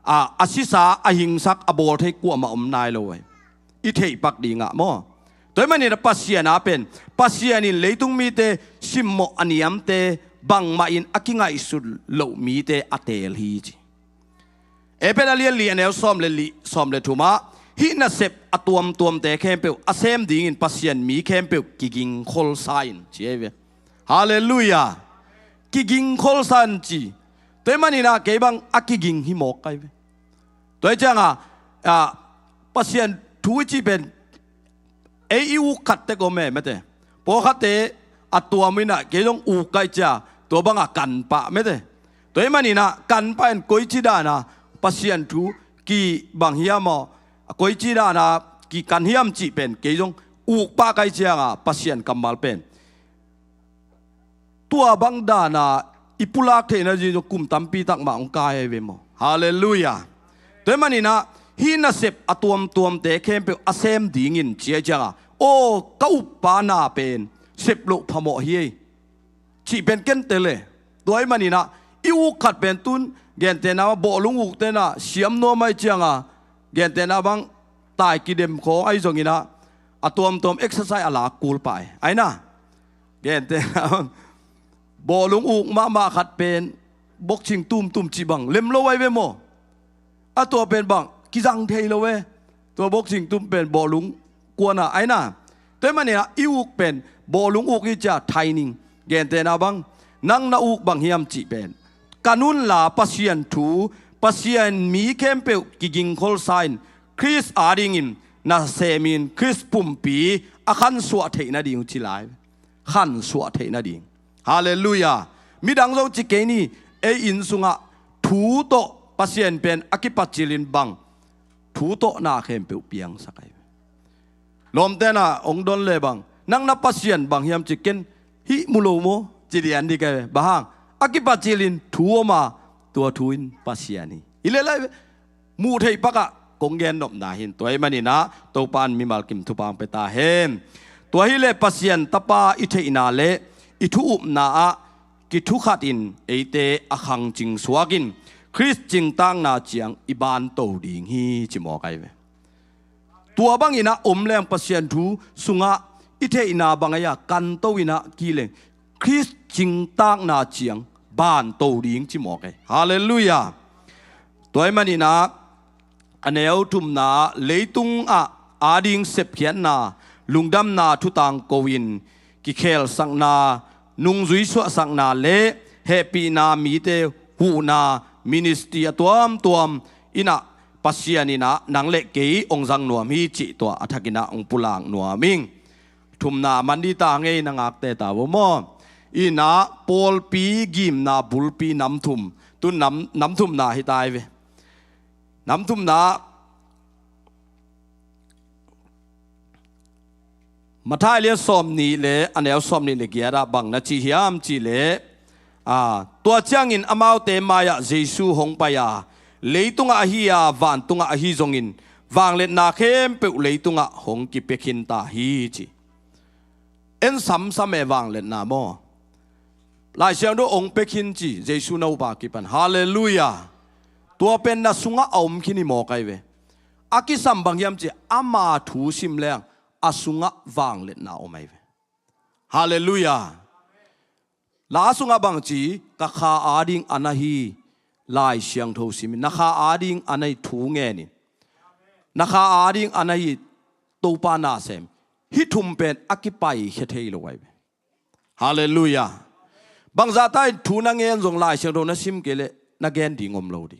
อาศิสาอหิงสักอโบเทกัวมาอมนายโลไว้อิเทปักดิงะมอตัวมันนี่ปัสยานาเป็นปัสยานินเลยตุงมีเตซิมโมอันยมเตบังมาอินอากิงไอสุดโลมีเตอเตลฮีจีเอเป็นอเลียนเลียนแนวซ้อมเลยทุมาฮินาเซปอตวมเตเข้มเปวอาเซมดิงินปัสยันมีเข้มเปวกิกิงโคลไซน์เจเวฮาเลลูยากิกิงโคลไซน์จีตัวมันนี่นะเก็บังอากิกิงฮิโมกไกเวตัวจังปัสยันทูจีเป็นเออูขัดเตก็แม่เตพอขัดเตอัตัวมินะเกยงอูไกจ่าตัวบังกันปะไม่เตตัวมันนี่นะกันปะเป็นกุยจีดานะปัสยันทูกีบังเฮียมกุยจีดานะกีกันเฮียมจีเป็นเกยงอูปะไกจ่าปัสยันกำมัลเป็นตัวบังดานะอิปุลักเทนะจีจงกุมตัมปีตักมาองกายเวมฮาเลลูยาตัวมันนี่นะฮินาเซปอตวมเตเข้มเปอเซมดิงินเจียจังโอ้ก้าวปานาเป็นเซปลุพมอเฮียชีเป็นเกนเตเล ตัวไอ้มันนี่นะอิวขัดเป็นตุนเกณฑ์เตนะว่าบ่ลุงอุกเตนะเสียมนัวไม่เจียงเกณฑ์เตนะบางตายกิเดมของไอ้ตรงนี้นะตัวเอ็กซ์ไซส์อะไรกูลไปไอ้นะเกณฑ์เตนะบ่ลุงอุกมาขัดเป็นบกชิงตุ้มจีบังเล็มโลไว้เวโมตัวเป็นบังกิจังเทโลเวตัวบกชิงตุ้มเป็นบ่ลุงกวนไอ้นะแต่มันเนี่ยอิวเป็นบ่ลุงอุกอีจะไทยนิงเกณฑ์เตนะบังนังนาอุกบังเฮียมจีเป็นกันุนลาปัสยันทูปัสยันมีเข้มเปวกิกิงคอลไซน์คริสอาดิงินนาเซมินคริสปุ่มปีอาขันสวดเทนาดิ่งจิไลขันสวดเทนาดิ่งฮาเลลูยามีดังเราจิเกนี่อินสุงะทูโตปัสยันเป็นอากิปัจจิลินบังทูโตนาเข้มเปวเปียงสักไอลมเตนะองดอนเลบังนังนับปัสยันบังเฮียมจิเกนฮิมุโลโมจิเดียนดีกันบ้างอากิปัจจิลินทัวมาตัวทุนปัสยานีอิเลไลมูเทปะกะกงเงินนบนาหินตัวไอ้มันนี่นะตัวปานมีมาลกิมทุบางไปตาเฮมตัวฮิเลปัสยันตะปาอิเทอินาเลอิทุอุปนาอะกิทุขัดอินเอเตอคังจิงสวากินคริสจิงตั้งนาเจียงอิบานโตดิงฮีจิมอไกเวตัวบางอินะแรงปัสยันทูสุงะอิเทอินาบางอยากันโตวินะกีเลงคริสจิงตั้งนาเจียงบ้านโตดิ้งจิมอกไอฮาเลลูยาตัวไอ้มันนี่นะอันเอวทุมนาเลยตุงอาดิ้งเสพเขียนนาลุงดำนาทุตังโกวินกิเคลสังนานุงจุยสวสังนาเลเฮปีนามีเตหูนามินิสเตียตัวมอินะปัสยานินะนังเล็กเกยองจังนัวมีจิตัวอัฐกินะองปุลางนัวมิงทุมนามันดีตาเงยนังอักเตตาวมออีน่าปอลปีกิมน่าบุลปีน้ำทุ่มตุนน้ำทุ่มน่าให้ตายเวน้ำทุ่มน่ามาท้ายเลี้ยสอมนี่เลยอันเดียวสอมนี่เลยเกียร์บังนะจีฮิามจีเลยตัวเจ้างินอมาเตมายาเยซูหงไปยาเลยตุงอาฮิยาวันตุงอาฮิจงอินวางเล็ดนาเข้มเปิลเลยตุงอาหงกิเปกินตาฮีจีเอ็นซ้ำเอวางเล็ดนาโมหลายเสียงด้วยองค์เปกินจีเยซูนาอุปากิปันฮาเลลูยาตัวเป็นนัสุงะอมคินิโมไกเวอากิสัมบังยามจีอามาถูสิมแรงอาสุงะวางเล็ดนาอมไอเวฮาเลลูยาลาสุงะบังจีกะคาอาดิงอนาฮีลายเสียงทูสิมินักาอาดิงอนาฮีถูเงนินักอาดิงอนาฮีตูปานาเซมฮิทุมเป็นอากิไปเฮเทโลไวฮาเลลูยาบางจากได้ทูนังเงินส่งลายเชียงโดนซิมเกลนักเงินดีงมโลดี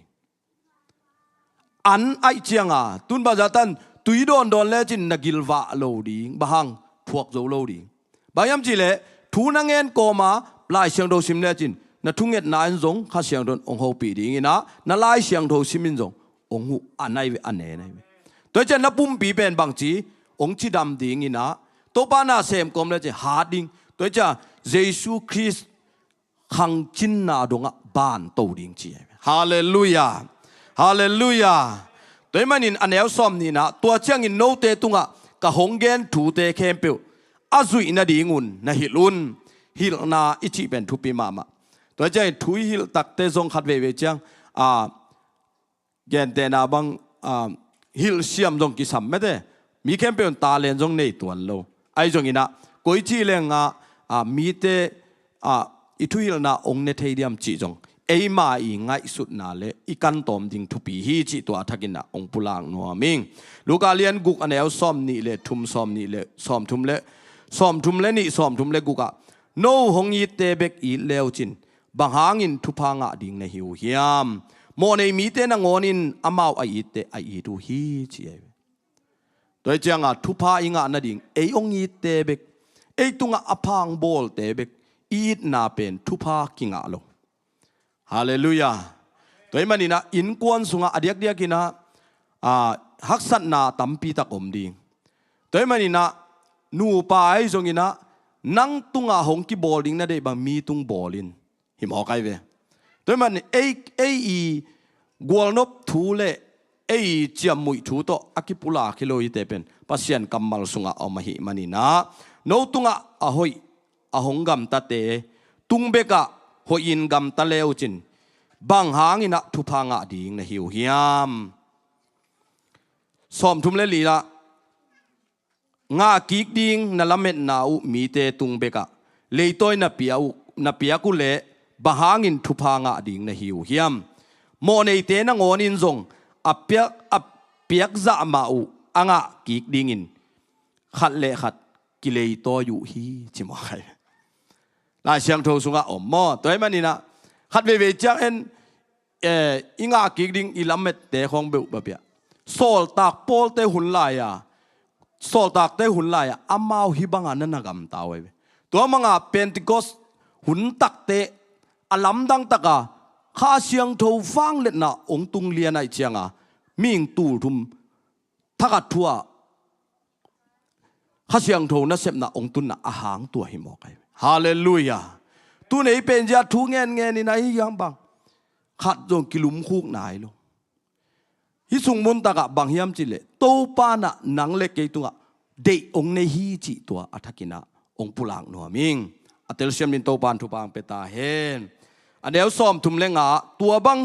อันไอเจียงตุนบางจากนั้นตุยโดนเลจินนักกิลวะโลดีบางพวกโจโลดีบางยามจีเลทูนังเงินโกมาลายเชียงโดซิมเลจินนัทุ่งเงินนายส่งข้าเชียงโดนองค์ปีดีงี้นะนัลายเชียงโดซิมินส่งองค์อันไหนเวอันไหนตัวเจนนับปุ่มปีเป็นบางจีองค์ที่ดำดีงี้นะตัวปานาเซมกลมเลจิฮาร์ดิงตัวเจ้าเยซูคริสต์ขังจินนาดงบ้านโตดิ่งจีฮาเลลูยาฮาเลลูยาตัวมันอินอันเอลซอมนี่นะตัวเชียงอินโนเตตุงะกะหงเกนถูเตเคมเปิวอาซุยนาดีงุนนาฮิลุนฮิลนาอิจิเป็นทุปิมามาตัวเจ้าถุยฮิลตักเตซงขัดเวจังเกนเตนาบังฮิลเซียมจงกิสัมไม่ได้มีเคมเปิวตาเลนจงในตัวโลไอจงอินะกุยจีเลงมีเตอิทุยลนาองเนเทียมจีจงเอมาอีง่ายสุดนาเลอีกันตอมดิงทุปีฮีจีตัวทักินะองปุลางนัวมิงลูกาเลียนกุกอันเอลซอมนี่เลทุมซอมนี่เลซอมทุมเลนี่ซอมทุมเลกุกะโนหงยีเตเบกอีเลวจินบางหางินทุพางะดิงในหิวเฮียมโมในมีเตนังอนินอามาวไอเตไอดูฮีจีโดยเจียงทุพาอิงะนาดิงเอองยีเตเบกเอตุงะอพังบอลเตเบกอีดนาเป็นทุพากิงะโลฮาเลลูยาตัวมันนี่นะอินกวนสุงะอเดียกกินะฮักสันนาตัมปีตะอมดิงตัวมันนี่นะนูปายจงอินะนังตุงะหงกิบอลดิงนะเดบังมีตุงบอลินหิมออกไกเวตัวมันอีกวลนบทูเลเจียมมุยทูโตอากิปุลาคิโลยิเตเป็นปัสยันกัมมัลสุงะเอามาหิมันนี่นะโนตุงะอหอยอหงกัมตะเตตุงเบกะ หอินกำตะเลวจินบังหางอินะทุพางะดิงนะหิวเฮียมสอมทุมเลลีละงากิกดิงนะละเม็ดนาอุมีเตตุงเบกะเลยต้อยนะเปียกุเลบังหางอินทุพางะดิงนะหิวเฮียมโมเนเตนะงอนินซงอเปียกจะมาอุอ่างะกิกดิงินขัดเละขัดกิเลโตอยู่ฮีจิมอะไรลายเชียงโทสุงะอมมอตัวมันนี่นะขัดเวจักเอ็นอิงากิกดิงอิลาเมตเตของเบลบะเบียโซลตากโปลเตหุนลายะโซลตากเตหุนลายะอามาฮิบังอันนั้นกำตาไว้ตัวมังอาเพนติโกสหุนตักเตอลัมดังตะกาข้าเชียงโทฟังเล็ดนะองตุงเลียนไอเชียงะมิงตูทุมทักทัวข้าเชียงโทนะเสพนะองตุนนะอาหางตัวหิมอกไอฮาเลลูยาตัวไหนเป็นจะทุเงินนี่นะยังบังขัดจงกิลุมคุกนายลงฮิสุงมุนตะกะบังเฮียมจิเลโตปานะนังเล็กเกตุงะเดองเนฮีจิตัวอัฐกินะองปุลังนัวมิงอัตเตลเซียมลินโตปานทุปางเปตาเฮนอันเดียวซ้อมทุมเลงะตัวบัง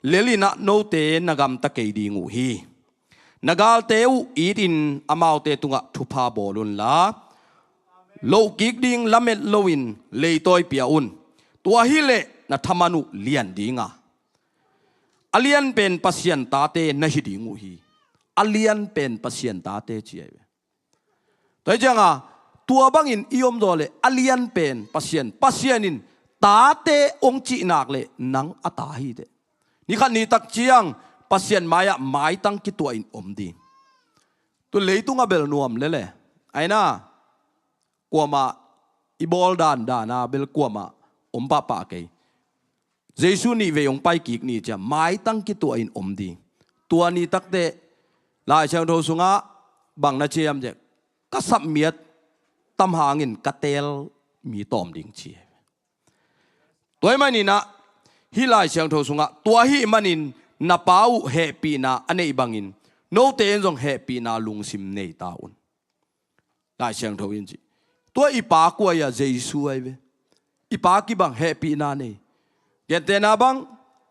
เลลินะโนเตนกำตะเกดีงูฮีนกาลเตวอีดินอามาวเตตุงะทุพาบอลุนลาโลกิกดิงละเม็ดโลวินเลยตอยเปียอุนตัวฮิเลนะธรรมนุเลียนดิงะอเลียนเป็นปัสยันตาเตนะฮิดิงูฮีอเลียนเป็นปัสยันตาเตเจียตัวจังะตัวบังอินอิยมโดเลอเลียนเป็นปัสยันินตาเตองจีนักเลนังอัตาฮีเดนี่ขันนี้ตักเจียงปัสยันมายะหมายตั้งกิตัวอินอมดีตัวเลยตุงะเบลนวมเลยไอ้น่ากลัวมาอีบอลดานนาเบลกลัวมาอมปะปะเกยเจสุนี่เวงไปกิกนี่จะหมายตั้งกิตัวอินอมดีตัวนี้ตักเตลายเชิงโทสุงะบังนาเชียมเจก็สับเมียดตำหางินกะเตลมีตอมดิ่งเชียตัวมันนี่นะฮิลายเชียงโทสุงะตัวฮิมันนินนาเป้าเฮปีนาอันนี้บังอินโนเตนจงเฮปีนาลุงซิมเนตาอุนลายเชียงโทอินจีตัวอีปากวยาเจสุไอเวอีปากีบังเฮปีนาเนเกตนาบัง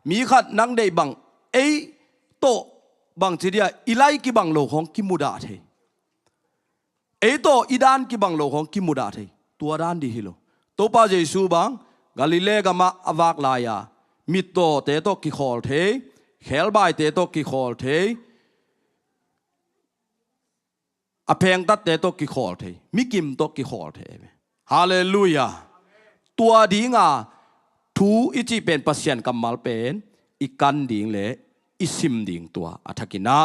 มีขัดนังได้บังเอโตบังจีเดียอีไลกีบังโลของกิมุดาเทเอโตอีดานกีบังโลของกิมุดาเทตัวด้านดีฮิโลตัวป้าเจสุบังกาลิเลกามาอวากลายามิโตเตโตกิขอลเทเขลบายเตโตกิขอลเทอเพงตัดเตโตกิขอลเทมิกิมโตกิขอลเทฮาเลลูยาตัวดีงาทูอิจิเป็นปัสยันกัมมัลเป็นอีกันดิ่งเลอิซิมดิ่งตัวอัฐกินะ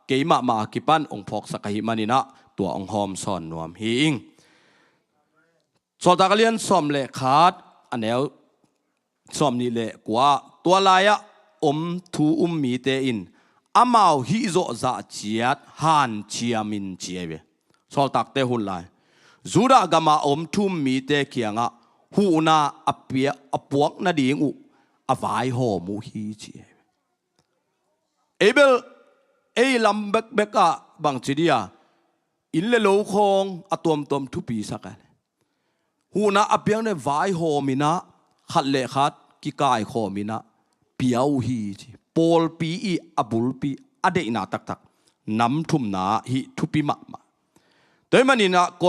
เกยมากิปันองพอกสกหิมานินะตัวองหอมซอนนวมหิงสอดตากเลียนสอมเลขาดอันเดียวสอมนี่เลกว่าตัวลายะทูมีเตอินอามาวฮิโซจะเจียดฮันเชียมินเจียเวสอดตักเตหุนลายจูดากามาทุมมีเตเคียงะหูนาอเปียอปวกนาดิงอุอวายหอมูฮีเจียเอเบลลัมเบกเบกะบังจิเดียอินเลโลคงอตอมทุปีสักหูนาอเปียงเนวายหอมินะขัดเลขัดกิกายหอมินะเปียวฮีจีปอลปีอีอบุลปีอเดนาตักน้ำทุ่มนาฮิทุปีมาแต่มันนี่นะโก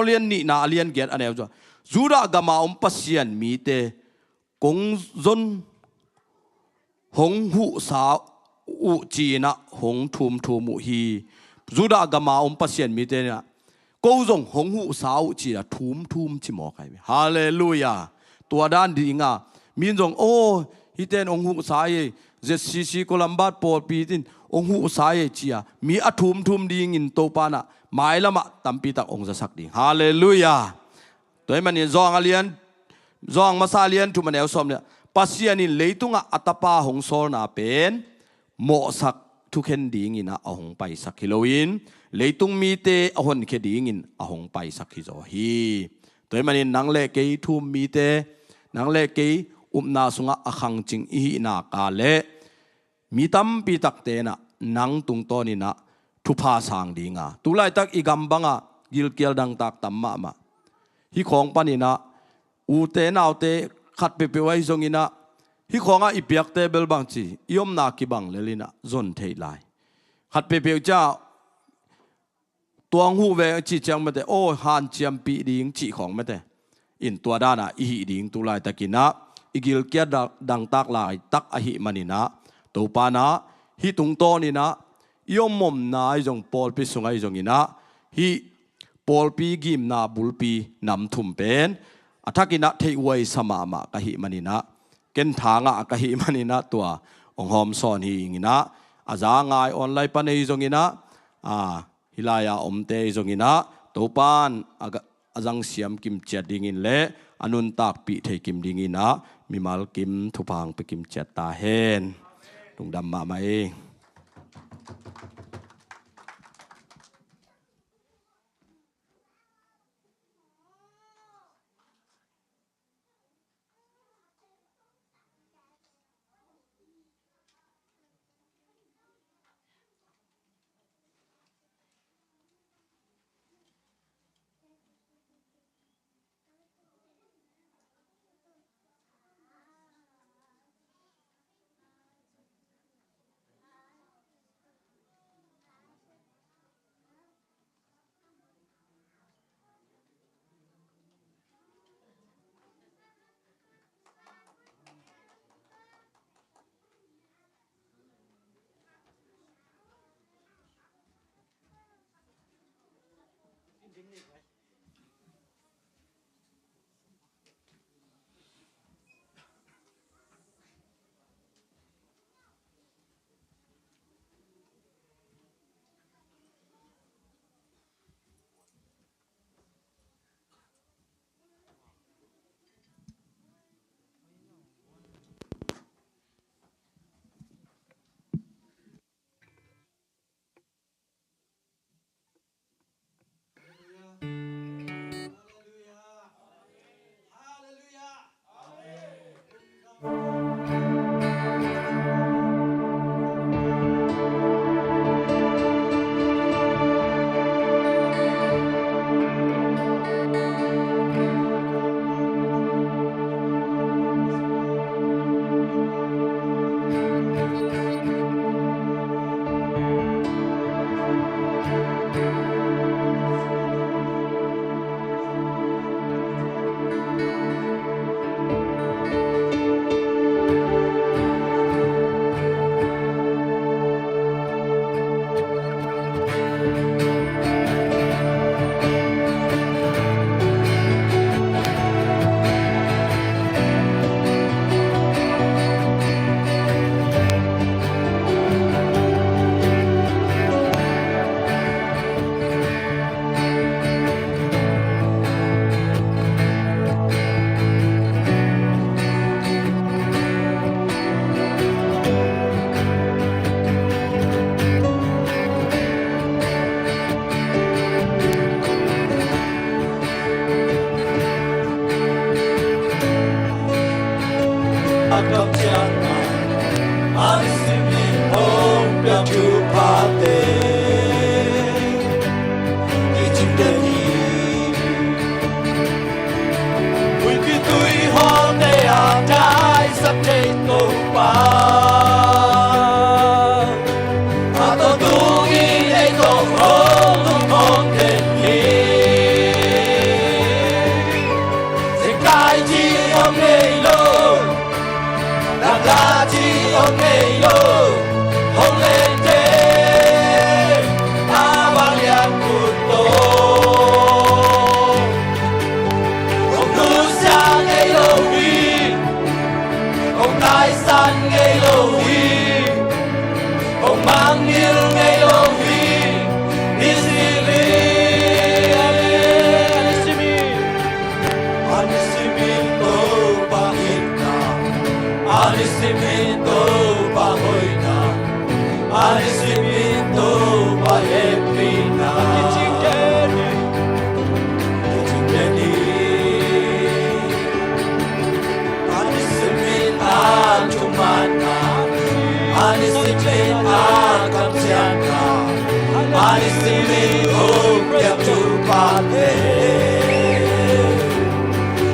เลียนนี่นาเลียนเกียรอันเดียวจ้ะจูดากามาปัสยันมีเตกงจนหงหูสาวอุจีนะหงทุมมุฮีจูดากามาปัสยันมีเตนะกูจงหงหูสาวอุจีนะทุมจิมอใครฮาเลลูยาตัวด้านดีงามีจงโอ้ฮิเตนองหูสาย ZCC Columbus ปอดปีตินองหูสายจียมีอทุมดีงินโตปานะหมายละมะตัมปีตักองจะสักดีฮาเลลูยาตัวมันนี่จองอเลียนจองมาซาเลียนทุมันเอลสอมเนี่ยปัสยานินเลยตุงะอัตปาหงโซนาเป็นโมสักทุกเห็นดีงินะอหงไปสักฮิโลวินเลยตุงมีเตอหนเคดีงินอหงไปสักฮิโซฮีตัวมันนี่นังเลเกยทุมมีเตนังเลเกยนาสุงะอคังจิงอีนากาเลมีตัมปีตักเตนะนังตุงโตนี่นะทุพาสางดีงาตุไลตักอีกัมบังะกิลเกียลดังตักตัมมาฮิของปานินะอูเตนาวเต ขัดเปไว้ทรงอินะฮิของอีเปียกเตเบลบางจียมนากิบังเลลินะจนเทไลขัดเปเจ้าตัวหูเวจีจังไม่ได้โอ้ฮันเจียมปีดิ่งจีของไม่ได้อินตัวด้านะอีหิดิ่งตุลายตะกินะอีกิลเกียดังตักลายตักอหิมันินะตัวปานะฮิตุงโตนี่นะยมมมนาไอจงปอลปีสุงไอจงอินะฮิปอลปีกิมนาบุลปีนำทุ่มเป็นอัฐกินะเทไว้สมามะกะหิมันินะเกณฑ์ทางะกะหิมันินะตัวองหอมซอนหิงินะอาจางายออนไลน์ปันไอจงอินะฮิลายาอมเตจงอินะตัวปานอาจังเสียมกิมเจ็ดดิ่งอินเละอนุนตักปีเทกิมดิ่งอินะมีมาลกิมทุพังไปกิมเจ็ดตาเฮนลุงดำมาเอง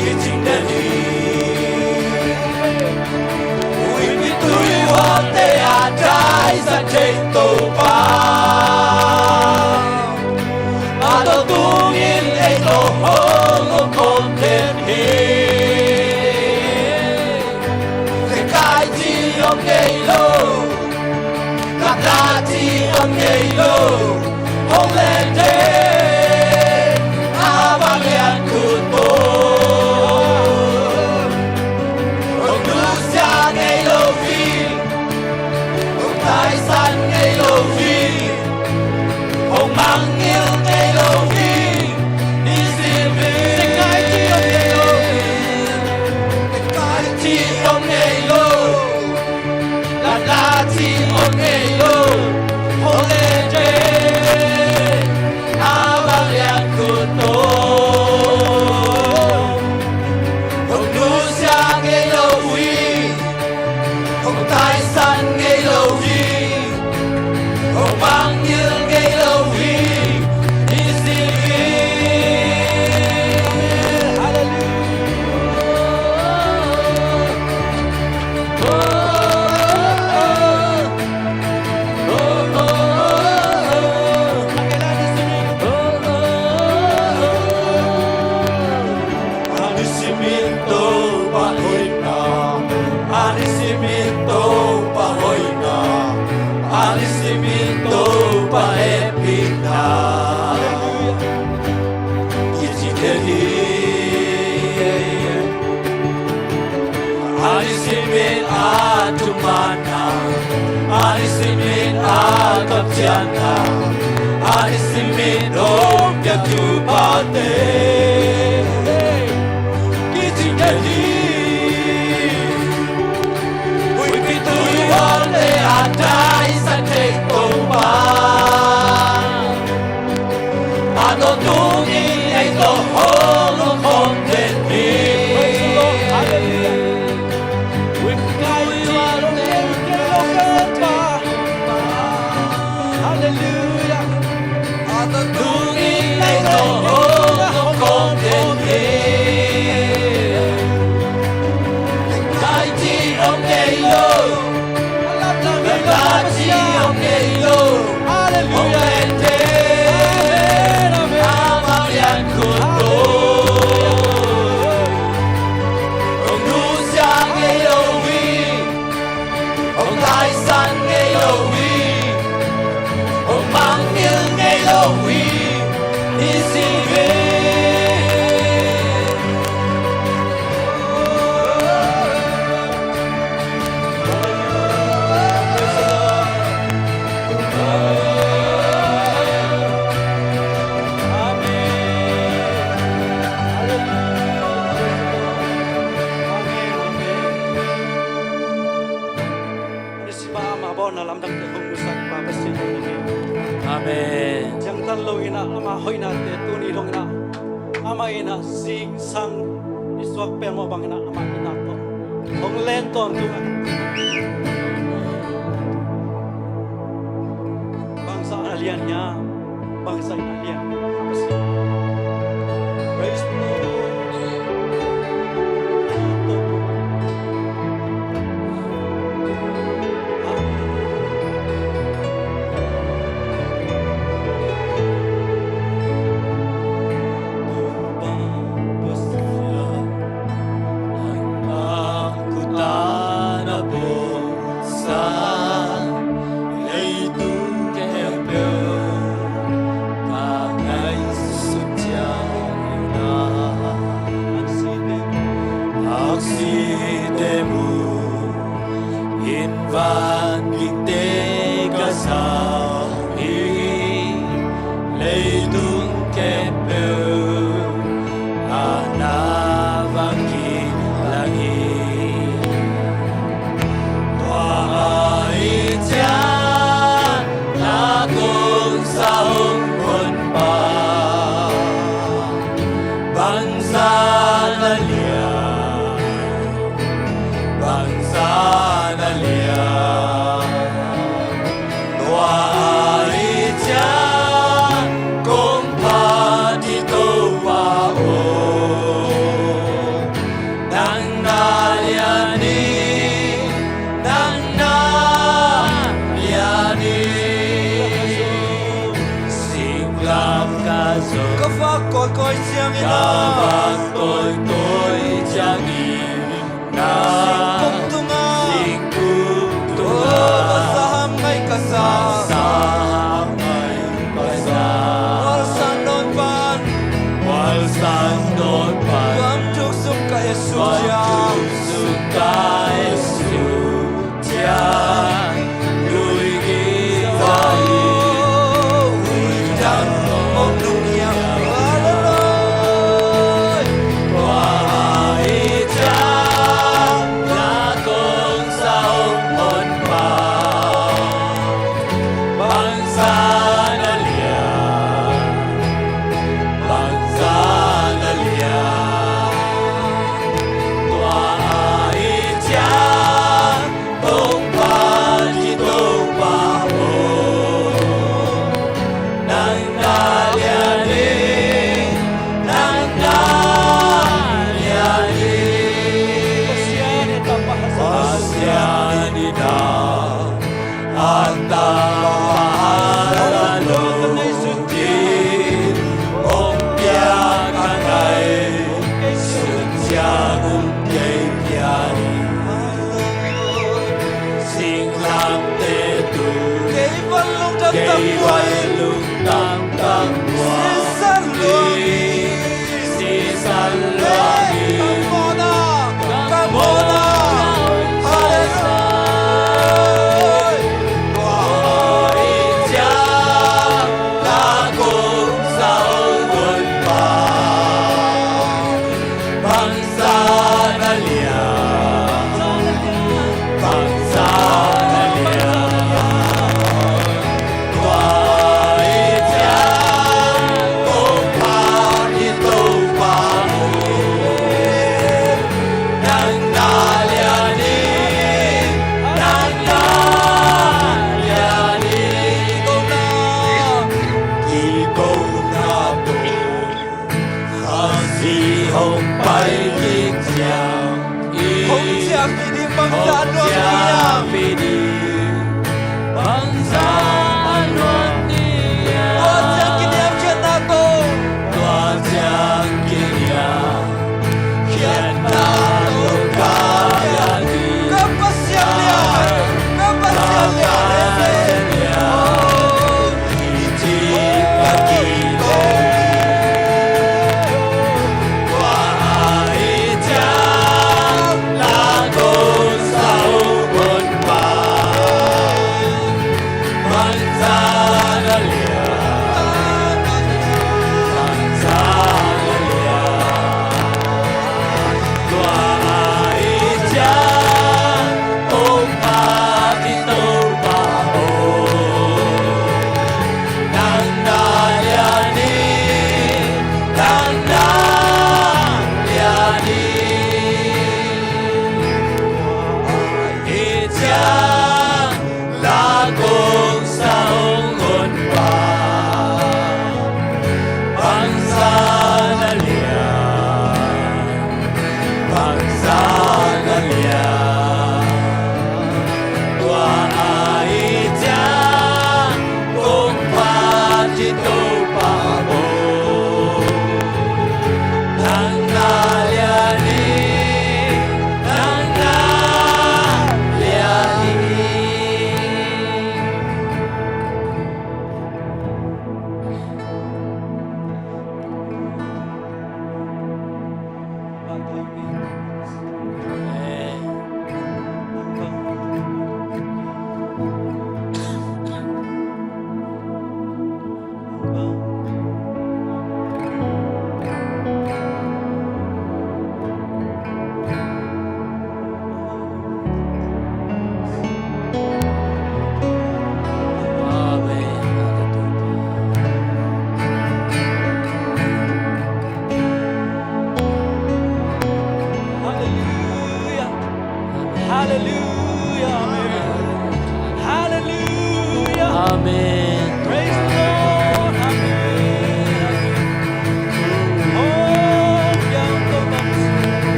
Getting the tai san ngay lâu vi hồng mang yêu ngay lâu vi đi xin vi sẽ cái chi ông ngay lâu cái chi ông ngay lâu la chi ông ngay lâu hô lên trên abang yang kuto hồng nu sia ngay lâu vi hồng tai san ngay lâu vi hồng mang yêu ngay lâu vi đi xin vi Arisimin agap jana, arisimin om jatuh pate, kicik jadi, ui pitu wale adai satek toba, ado tungi ay tohong hong deni. Amen. Chẳng tan lâu ina ama hoi na te tu ni long na ama ina sing sang iswak pe mo bang ina ama ina to hong len ton tu bangsa alien nya bangsa alien praise the Lord. kata pahalalo din Ong biyakan ay sunsyang kay piyari Sing lang te tu Kay balong tang tang Si san luani Kamona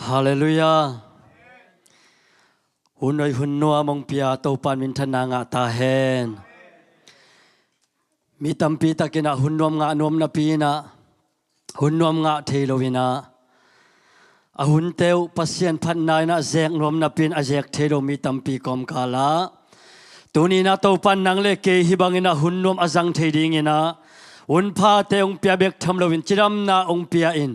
Hallelujah. Hunoi hunua mong pia tau pan min thana nga ta hen. Mi tampi takina hunuam nga nuam na pina. Hunuam nga theilowina. Ahun teu pasien phat nai na zek nuam na pin azek thelo mi tampi kom kala. Tuni na tau pan nang le ke hibangina hunuam azang theidingina. Un pha teong pia bek thamlowin chiram na ong pia in.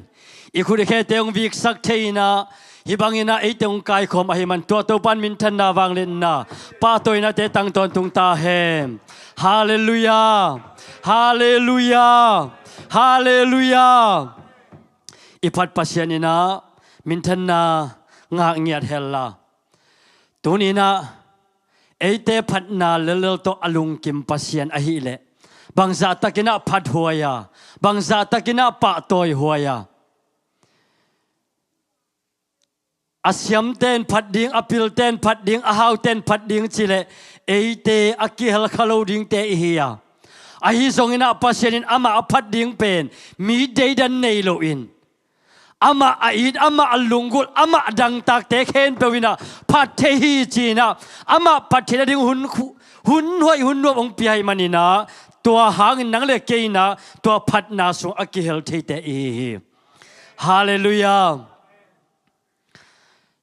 Ikuri khe teong vik sak theina hibangina ei teong kai khom ahiman to to pan min than na wang len na pa toina te tang ton tung ta hem. Hallelujah. Hallelujah. Hallelujah. Ipat pasianina min than na nga ngiat hella. Tunina ei te phat na lelel to alung kim pasian ahi le. Bangza takina phat huaya. Bangza takina pa toy huaya. Asyam ten phat ding apil ten phat ding ahau ten phat ding chile eite akihal khalo ding te ihia Ahi zongina pasienin ama apat ding pen mi day dan nei lo in. Ama ait ama alungul ama dang tak te khen pewina pat te hi china ama pat te ding hun hoi hun no ong piai manina tua hang nang le keina tua pat na sung akihel te te e. Hallelujah.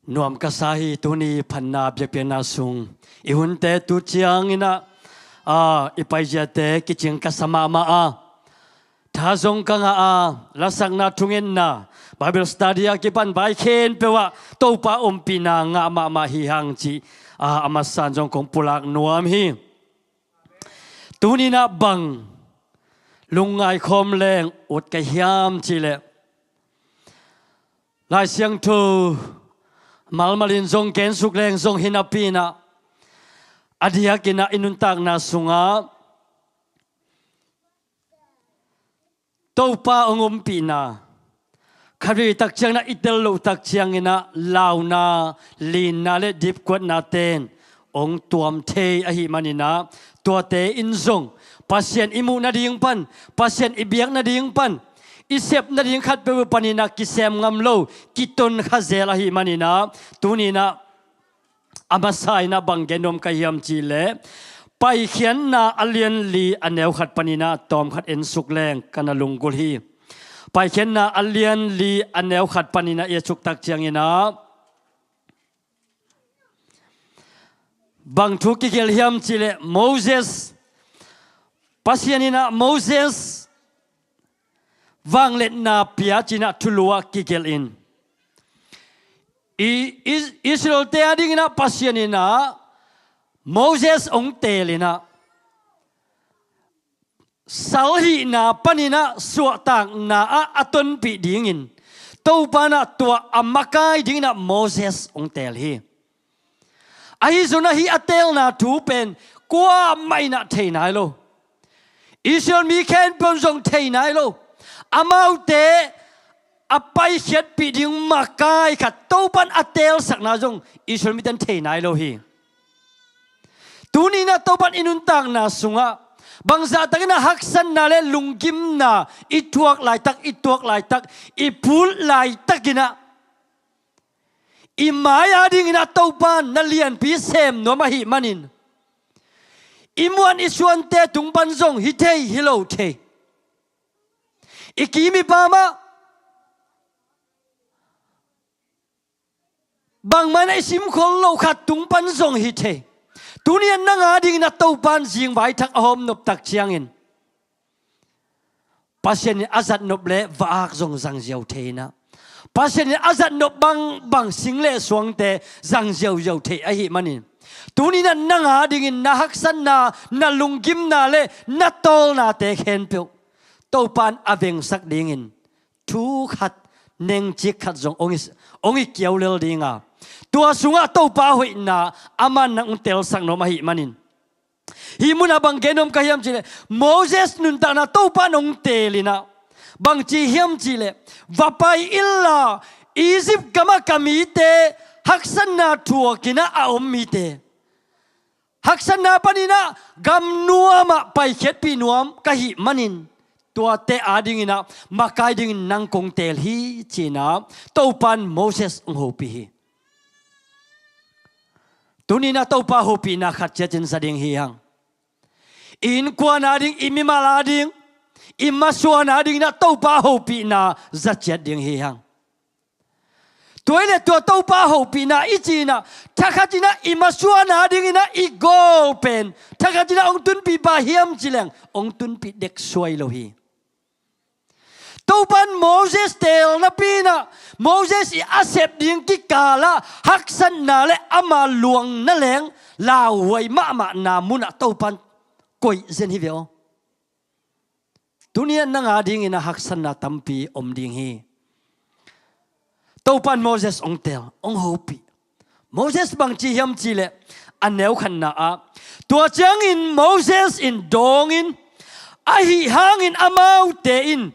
Nuam kasahi tuni panna byapiana sung ihun te tu chiang ina ipai te kiching kasama ma thazong ka nga lasang na tungin na Bible study kipan bai khen pewa topa ompina nga ma hi hang chi amasan jong kong pulak nuam hi tuni na bang lungai khom leng ut ka hiam chi le lai siang thu malmalin zong ken suk leng zong hinapina adia kina inuntak na sunga topa ongom pina khari tak chiang na itel lo tak chiang ina launa lin na le dip kwat na ten ong tuam the a hi manina tua te in zong pasien imu na ding pan pasien ibiak na ding pan isep na ding khat pe panina kisem ngam lo kiton khazel a hi manina tunina amasai na banggenom kahiam chile pai khian na alien li aneu khat panina tom khat en suk leng kana lungul hi pai khian na alien li aneu khat panina e chuk tak chiang ina bang thu ki gel hiam chile Moses pasianina Moses wang let na pia china thulua ki gel in Israel te ading na pasianina Moses ong telina salhi na panina suatang na aton pi dingin topana tua amakai ding na Moses ong telhi ai zona hi atel na thu pen kwa mai na theinai lo Israel mi khen pon jong theinai lo amau te apai khiat pi ding makai khat topan atel sakna jong Israel mi tan theinai lo hi tunina topan inuntang na sunga bangza tagina haksan na le lungkim na ituak lai tak ipul lai takina imaya ding na topan na lian pi sem no mahi manin imuan isuan te tungpan zong hitei hilo te ikimi pama bang mana isim khol lo khat tungpan zong hitei Tunian na nga ding na taupan jing vai thak ahom nop tak chiangin. Pasien azat nop le vaak zong zang jiao theina. Pasien azat nop bang single suang te zang jiao the ahi manin. Tunian na nga ding na haksan na lungkim na le na tol na te khen pyo. Taupan aveng sak dingin. Tu khat neng chik khat zong ongi kiaw lel dinga. Tua sunga tau pa hui na aman nang tel sang no mahi manin. Himuna bang genom kahiam chile Moses nun ta na tau pa nong telina bang chi hiam chile vapai illa Egypt kama kamite haksan na tua kina aom mite haksan na panina gam nuama pai khet pi nuam kahi manin tua te ading ina makai ding nang kong tel hi china tau pan Moses ong hopi hi Tunina taupa hopi na khatchin sading hiyang. In kwa na ding imimala ding imaswa na ding na taupa hopi na zachet ding hiyang. Tuile tua taupa hopi na ichina thakhatina imaswa na ding na igol pen thakhatina ong tun pi ba hiam chileng ong tun pi dek suai lo hi. Taupan Moses tel na pina Moses i asep ding ki kala haksan na le ama luang na leng la wai ma na muna taupan koi zen hi veo dunia na nga ding ina haksan na tampi om ding hi taupan Moses ong tel ong hopi Moses bang chi hiam chi le aneu khan na a tua chang in Moses in dong in ahi hangin amau te in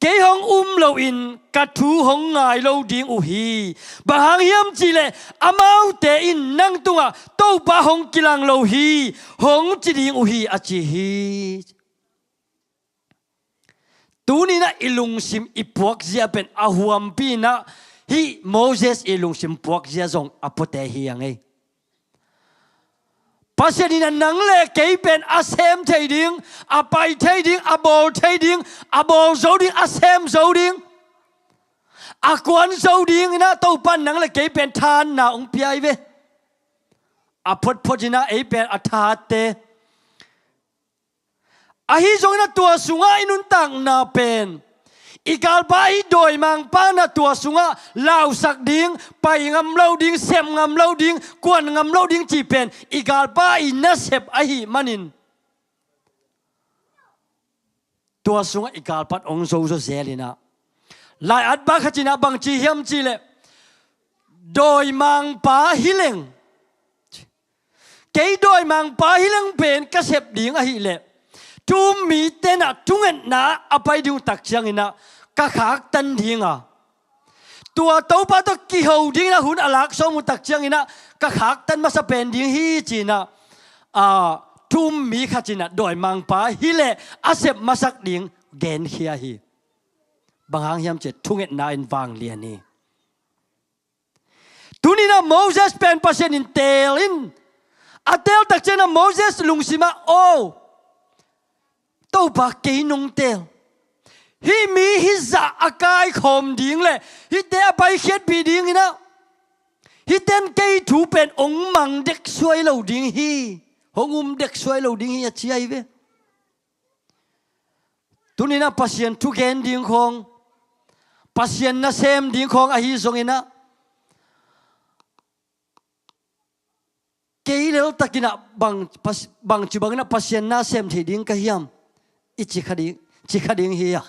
cái hong lâu in cả thu hong ngài lâu điên u hi bà hàng hiếm chỉ lệ amau te in năng tung à tàu ba hong kilang lâu hi hong chỉ điên u hi à chỉ hi tu ni na ilung sim ipuak zia pen ahuam pi na hi Moses ilung sim puak zia zong apote hi ang ei pasien ina nang le kei pen asem thei ding apai thei ding abol thei ding abol zo ding asem zo ding akwan zo ding na to pan nang le kei pen than na ong piai ve apot pojina ei pen athate ahi zong na tua sunga inun tang na pen igal bai doi mang pa na tua sunga lau sak ding pai ngam lo ding sem ngam lo ding kwan ngam lo ding chi pen igal bai na sep ahi manin tua sunga igal pat ong zo zo zelina lai at ba khachina bang chi hiam chi le doi mang pa hileng cái doi mang pa hileng pen ka sep ding ahi le tu mi tena tungen na apai du tak chiang ina ka khak tan ding à tua tàu pa to ki ho ding na hun alak so mu tak chiang ina ka khak tan ma sa pen ding hi china tu mi kha china doi mang pa hi le asep masak ding gen khia hi bang hang hiam che tungen na in wang lian ni tu ni na Moses pen pasien in tel in atel tak chena Moses lungsima o tàu ba kỹ nông tel hi mi hi za akai khom ding le hi te bai khiet bi ding ina hi ten cây thu pen ong mang dek suai lo ding hi hongum dek suai lo ding hi chi ai ve tunina pasien thu gen ding khong pasien na sem ding khong a hi zong ina kei lel takina bang chi bang na pasien na sem thi ding ka hiam ichi khading hi ya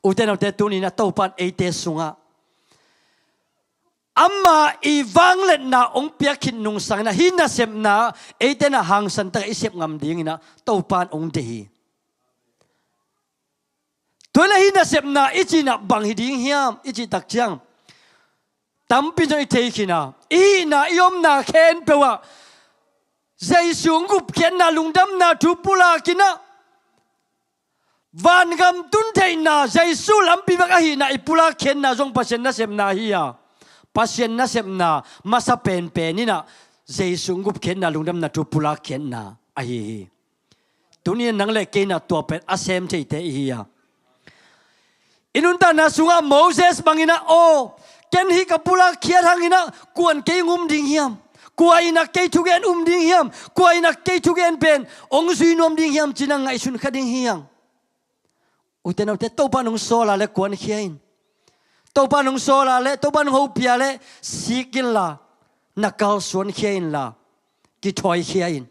uten autte tuni na topan ate sunga amma i wanglet na ong piakhin nung sang na hina sem na ate na hang san ta isep ngam ding ina topan ong dehi toila hina sem na ichi na bang hiding hiam ichi tak chiang tampi no ite khina i na iom na khen pewa zai sung gup khen na lungdam na thupula kina van gam tun thei na Jesu lam pi vak hi na ipula khen na jong pasien na sem na hi ya pasien na sem na masa pen pen ni na Jesu ngup khen na lungdam na tu pula khen na a hi tunia nang le ke na to pen asem thei te hi ya inun ta na sunga Moses bangina o ken hi ka pula khiat hangina kuan ke ngum ding hiam kuaina ke thugen ding hiam kuaina ke thugen pen ong zui nom ding hiam chinang ngai sun khading hiang uten autte topa nung sola le kuan khiain topa nung sola le topa nung ho pia le sikin la nakal suan khiain la ki thoi khiain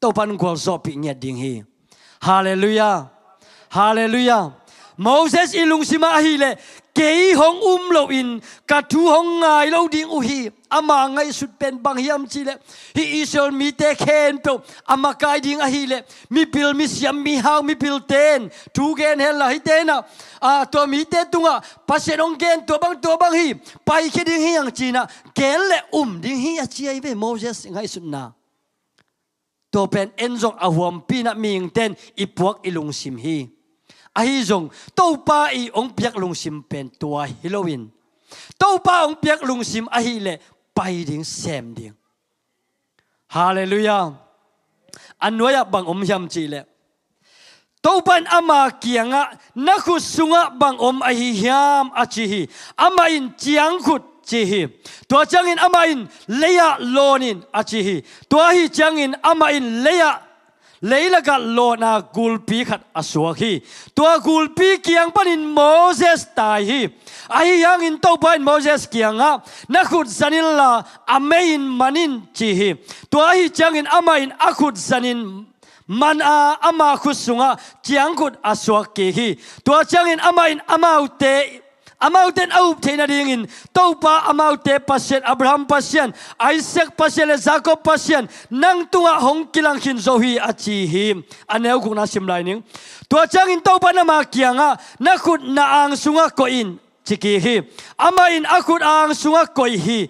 topa nung gol so pi nge ding hi hallelujah hallelujah Moses ilung sima hi le kei hong lo in ka thu hong ngai lo ding u hi ama ngai sut pen bang hiam chi le hi isol mi te khen pe ama kai ding a hi le mi pil mi siam mi hau mi pil ten thu gen hel la hi te na to mi te tunga pasien ong gen to bang hi pai ke ding hi yang chi na gen le ding hi a chi ai ve Moses ngai sut na to pen enzong a huam pi na ming ten ipuak ilung sim hi ahi zong topa i ong piak lung sim pen tua Halloween topa ong piak lung sim ahi le pai ding sem ding hallelujah anwaya bang hiam chi le topan ama kianga nakhut sunga bang ahi hiam achi hi ama in chiang khut chi hi tua changin ama in leya lonin achi hi tua hi changin ama in leya leila ka lona gulpi khat aswaki tua gulpi kiang panin Moses tai hi ai yang in to pain Moses kianga nakhut zanilla amein manin chi hi tua hi changin amain akhut zanin man ama khusunga chiang khut aswaki hi tua changin amain amaute amauten au thena ding in topa amaute pasien Abraham pasien Isaac pasien Jacob pasien nang tunga hong kilang khin zo hi achi hi aneu kuna sim lai ning ตัวจังอินโตปันมาเกียงะนักขุดนาอังสุงะก็อินจิกีฮีอามาอินอาขุดอังสุงะก็ฮี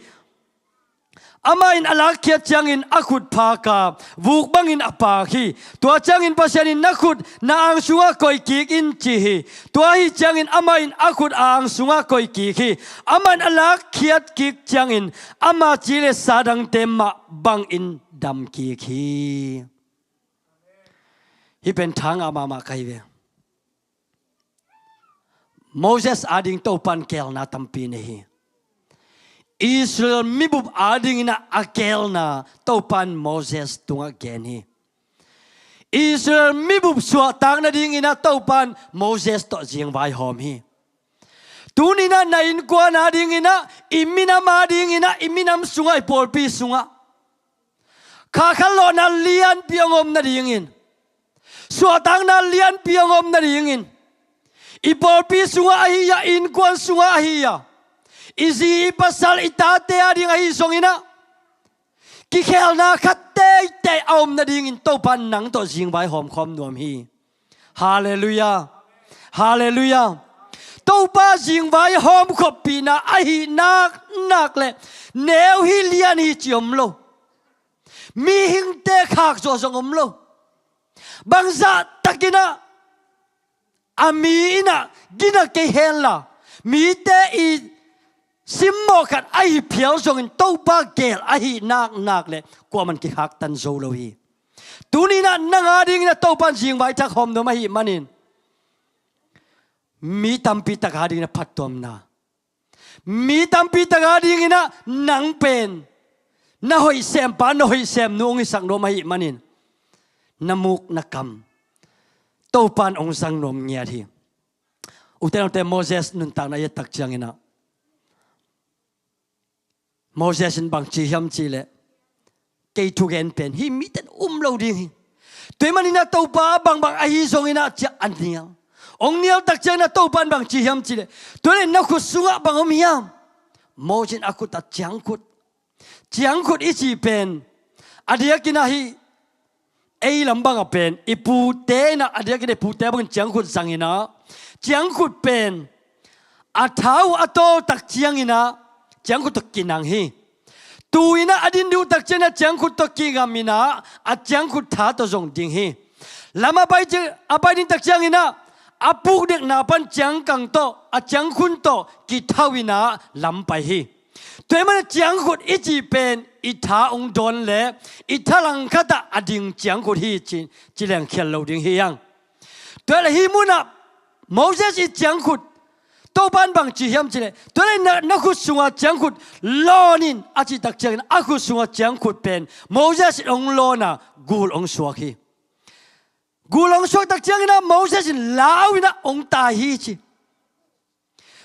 อามาอินอลักเขียจังอินอาขุดพากาวุกบังอินอปาฮีตัวจังอินปัสยานินนักขุดนาอังสุงะก็กีกินจีฮีตัวฮีจังอินอามาอินอาขุดอังสุงะก็กีฮีอามาอินอลักเขียกิกจังอินอามาจีเลสาดังเตมะบังอินดำกีฮีฮีเป็นทางอามาใครเวโมเสสอาดิงโตปันเกลนาตัมปีเนฮีอิสราเอลมีบุบอาดิงนาอาเกลนาโตปันโมเสสตุงอาเกนฮีอิสราเอลมีบุบสวดตังนาดิงนาโตปันโมเสสโตเจียงไวหอมฮีตูนีนาในอินกวานาดิงนาอิมินามาดิงนาอิมินามสุงไอปอลปีสุงะข้าขันโลนาเลียนเปียงอมนาดิงอินสวดตังนาเลียนเปียงอมนาดิงอินอีปอลปีสุงะฮียาอินกวนสุงะฮียาอิซีpasal itate ading ahi songina ki khelna khatte te aum na ding in to pan nang to jing bai hom khom nuam hi hallelujah hallelujah to pa jing bai hom khop pina ahi nak le neu hi lian hi chiom lo mi hing te khak zo songom lo bangza takina amina gina ke hela mi te iซิมโมขัดไอเพียวส่งอินโตปาเกลไอนักเลยกว่ามันกิฮักตันโซโลฮีตูนี้นะนังอาดิงนะโตปันจิงไว้ทักหอมโนมาหิมันินมีตัมปีตะกาดิงนะพัดตอมนามีตัมปีตะกาดิงนะนังเป็นนะหอยเซมปานนะหอยเซมนุ่งสังโนมาหิมันินน้ำมุกนักกำโตปันองสังโนมเงียทีอุตเตโมเสสนุนตักนายตักจังอินะโมเสสบังจีฮัมจีเลเกยทุกเอ็นเป็นฮิมิตันโลดิ้งตัวมันน่ะตัวป้าบังไอฮิซงอินะจะอันเนียองเนียตักเจน่ะตัวปันบังจีฮัมจีเลตัวนี้นักขุดสุงะบังอมิยามโมเสสอากุตัดจังขุดอิจีเป็นอดียกินาฮีไอลำบังอเป็นอีปูเตนะอดียกินปูเตบังจังขุดสังอินะจังขุดเป็นอาเท้าอาโตตักจังอินะจังขุดตะกินังฮีตูอินะอดินดูตักเจนะจังขุดตะกิงามินะอาจังขุดท้าตะจงดิงฮีลามาไปเจอาไปดินตักจังอินะอาปุกเด็กนาปันจังกังโตอาจังขุนโตกิท้าวินะลำไปฮีตัวมันจังขุดอิจีเป็นอิท้าองดอนเล่อิท้าลังคตะอดิงจังขุดฮีจิแรงเขียนเราดิงฮียังตัวละฮีมุนะโมเสสอิจังขุดโตปันบังจีฮัมจีเลตัวนี้นักขุดสุงะจังขุดลอนินอาจิตักจังอาขุดสุงะจังขุดเป็นโมเสสองลอนะกูลองสวกฮีกูลองสวกตักจังนะโมเสสลาวินะองตาฮีจี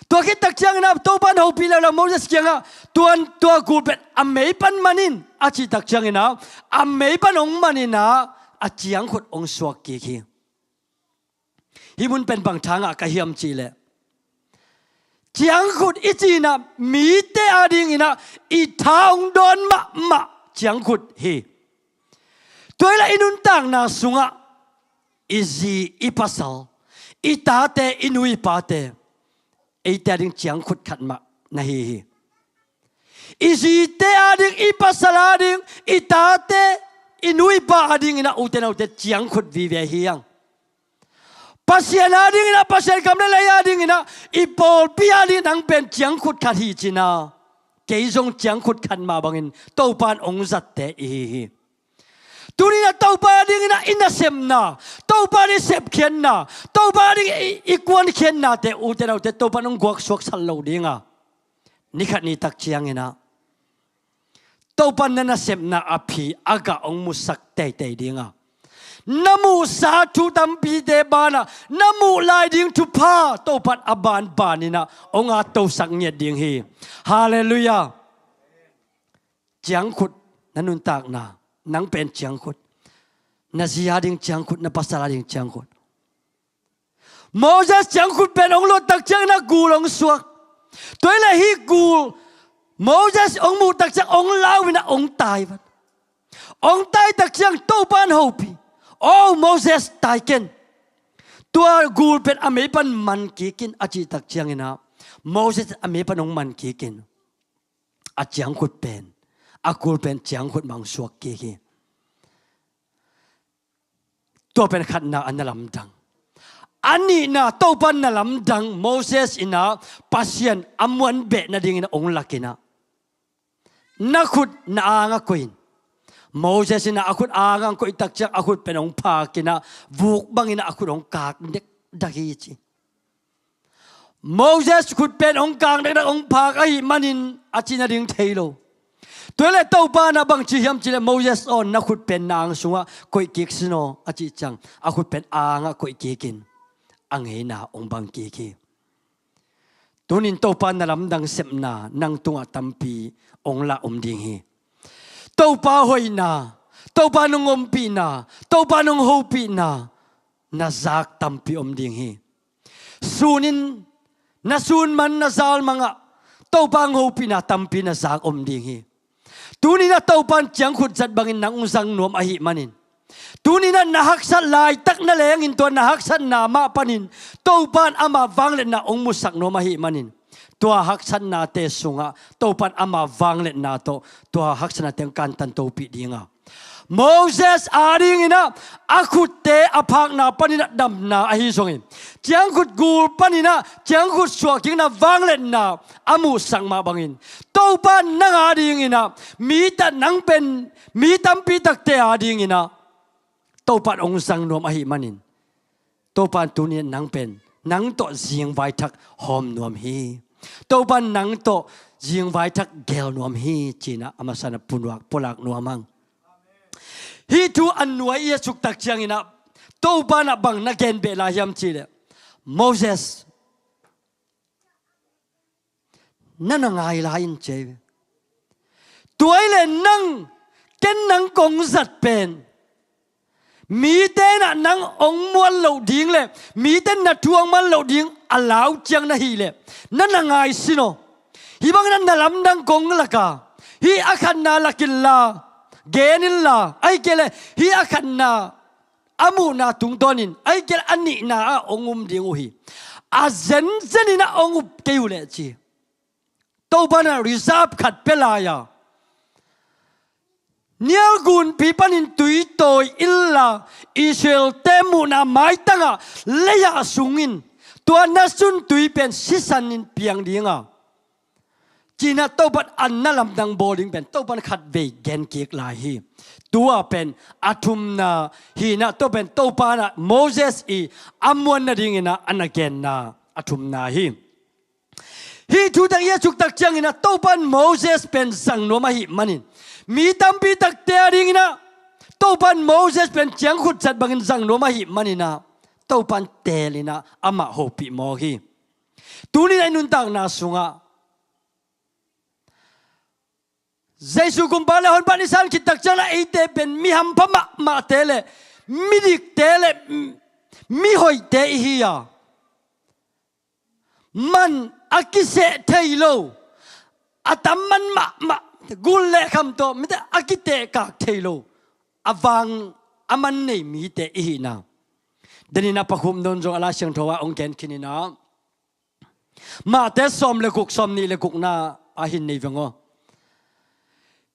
ตัวคิดตักจังนะโตปันหูปีแล้วโมเสสจังอ่ะตัวกูเป็นอเมย์ปันมันินอาจิตักจังนะอเมย์ปันองมันินะอาจังขุดองสวกกีฮีฮิมุนเป็นบางทางอ่ะกะฮิมจีเลจังขุดอิจีนะมีเตอาดิงอินะอีทางโดนมะจังขุดเฮตัวละอินุนตังนาสุงะอิจีอิปัสสลอิตาเตอินุอิปาเตไอเตอาดิงจังขุดขัดมะนะเฮอิจีเตอาดิงอิปัสสลอาดิงอิตาเตอินุอิปาอาดิงอินะอุเตจังขุดวิเวฮียังpasien ading ina pasien kamle la ading ina ipol pi ading nang pen chiang khut khat hi china keizong chiang khut khan ma bangin topan ong zat te hi turina topa ading ina semna topa ni sep khen na topa ading ikwan khen na te u te topan ong guak suak sal lo dinga ni khat ni tak chiang ina topan na semna api aga ong musak te dinga namu satu tampi de bana namu lai ding tu pa to pat aban banina onga to sak nye ding hi hallelujah chiang khut nanun tak na nang pen chiang khut na zia ding chiang khut na pasala ding chiang khut Moses chiang khut pen ong lo tak chiang na gulong suak toy la hi gul Moses ong mu tak chiang ong law na ong tai wat ong tai tak chiang to ban hopi Oh Moses tai ken tua gul pen amepan man kikin achi tak chiang ina Moses amepan ong man kikin a chiang khut pen a gul pen chiang khut mang suak ki tua pen khat na analam dang ani na to pan na lam dang Moses ina pasien amwan be na ding ina ong lakina na khut na anga koin Moses ina akut angang ko itak chiang akut pen ong pa kina vuk bang ina akut ong kak dek daki chi Moses khut pen ong kang dek ong pa ai manin achina ding thailo toile to pa na bang chi hiam chile Moses on na khut pen nang sunga koi kik sino achi chang akut pen anga koi kikin ang he na ong bang kiki tunin to pa na lam dang semna nang tunga tampi ong la ding hi tàu pa hoi na tàu pa nung pi na tàu pa nung ho pi na zak tampi ding hi sunin na sun man na zal manga tàu pa ho pi na tampi na zak ding hi tuni na tàu pan chiang khut zat bangin nang usang nuam ahi manin tuni na nahak sat lai tak na leng in to nahak sat na ma panin tàu pan ama wanglet na ong musak nuam ahi manin tua hak san na te sunga to pan ama wanglet na to tua hak san na teng kan tan to pi dinga Moses aring ina akut te aphak na panina dam na ahi songin chiang khut gul panina chiang khut suaking na wanglet na amu sangma bangin to pan nang aring ina mi ta nang pen mi tampi tak te aring ina to pan ong sang nom ahi manin to pan tunin nang pen nang to jing vai thak hom nom hi to ban nang to jing vai thak gel nuam hi china amasana punwak polak nuamang hi tu annuai ye suk tak chiang ina to ban bang na gen be la yam chile Moses nana ngai la in che tuai le nang ken nang kong zat pen mi te na nang ong muan lo ding le mi te na tuang man lo ding alau chiang na hi le nana ngai sino hi bang nan na lam dang kong la ka hi akhan na lakin la genin la ai kele hi akhan na amu na tung tonin ai kele ani na ongum ding hi a zen zenina ongup keule chi to bana reserve khat pelaya nial gun pipanin tui toy illa Israel temu na mai tanga leya sungin tua nasun tui pen sisanin piang dinga China to bat anna lam dang boarding pen to ban khat ve gen kek lai hi tua pen atum na hi na to pen to pa na Moses i amwan na ding ina anagen na atum na hi hi tu dang ye chuk tak chang ina to pan Moses pen sang no ma hi manin mi tampi tak te ding ina to pan Moses pen chiang khut chat bangin sang no ma hi manina to pan telina ama hopi mo hi tuni na nun tang na sunga Jesu kumpala hon panisan kitak chala ite pen mi ham pama ma tele mi dik tele mi hoi te hiya man akise thailo ataman ma gulle kham to mita akite ka thailo awang aman nei mi te hina denina pakhum don jong ala siang thowa ong ken kinina ma te som le kuk som ni le kuk na a hin nei vengo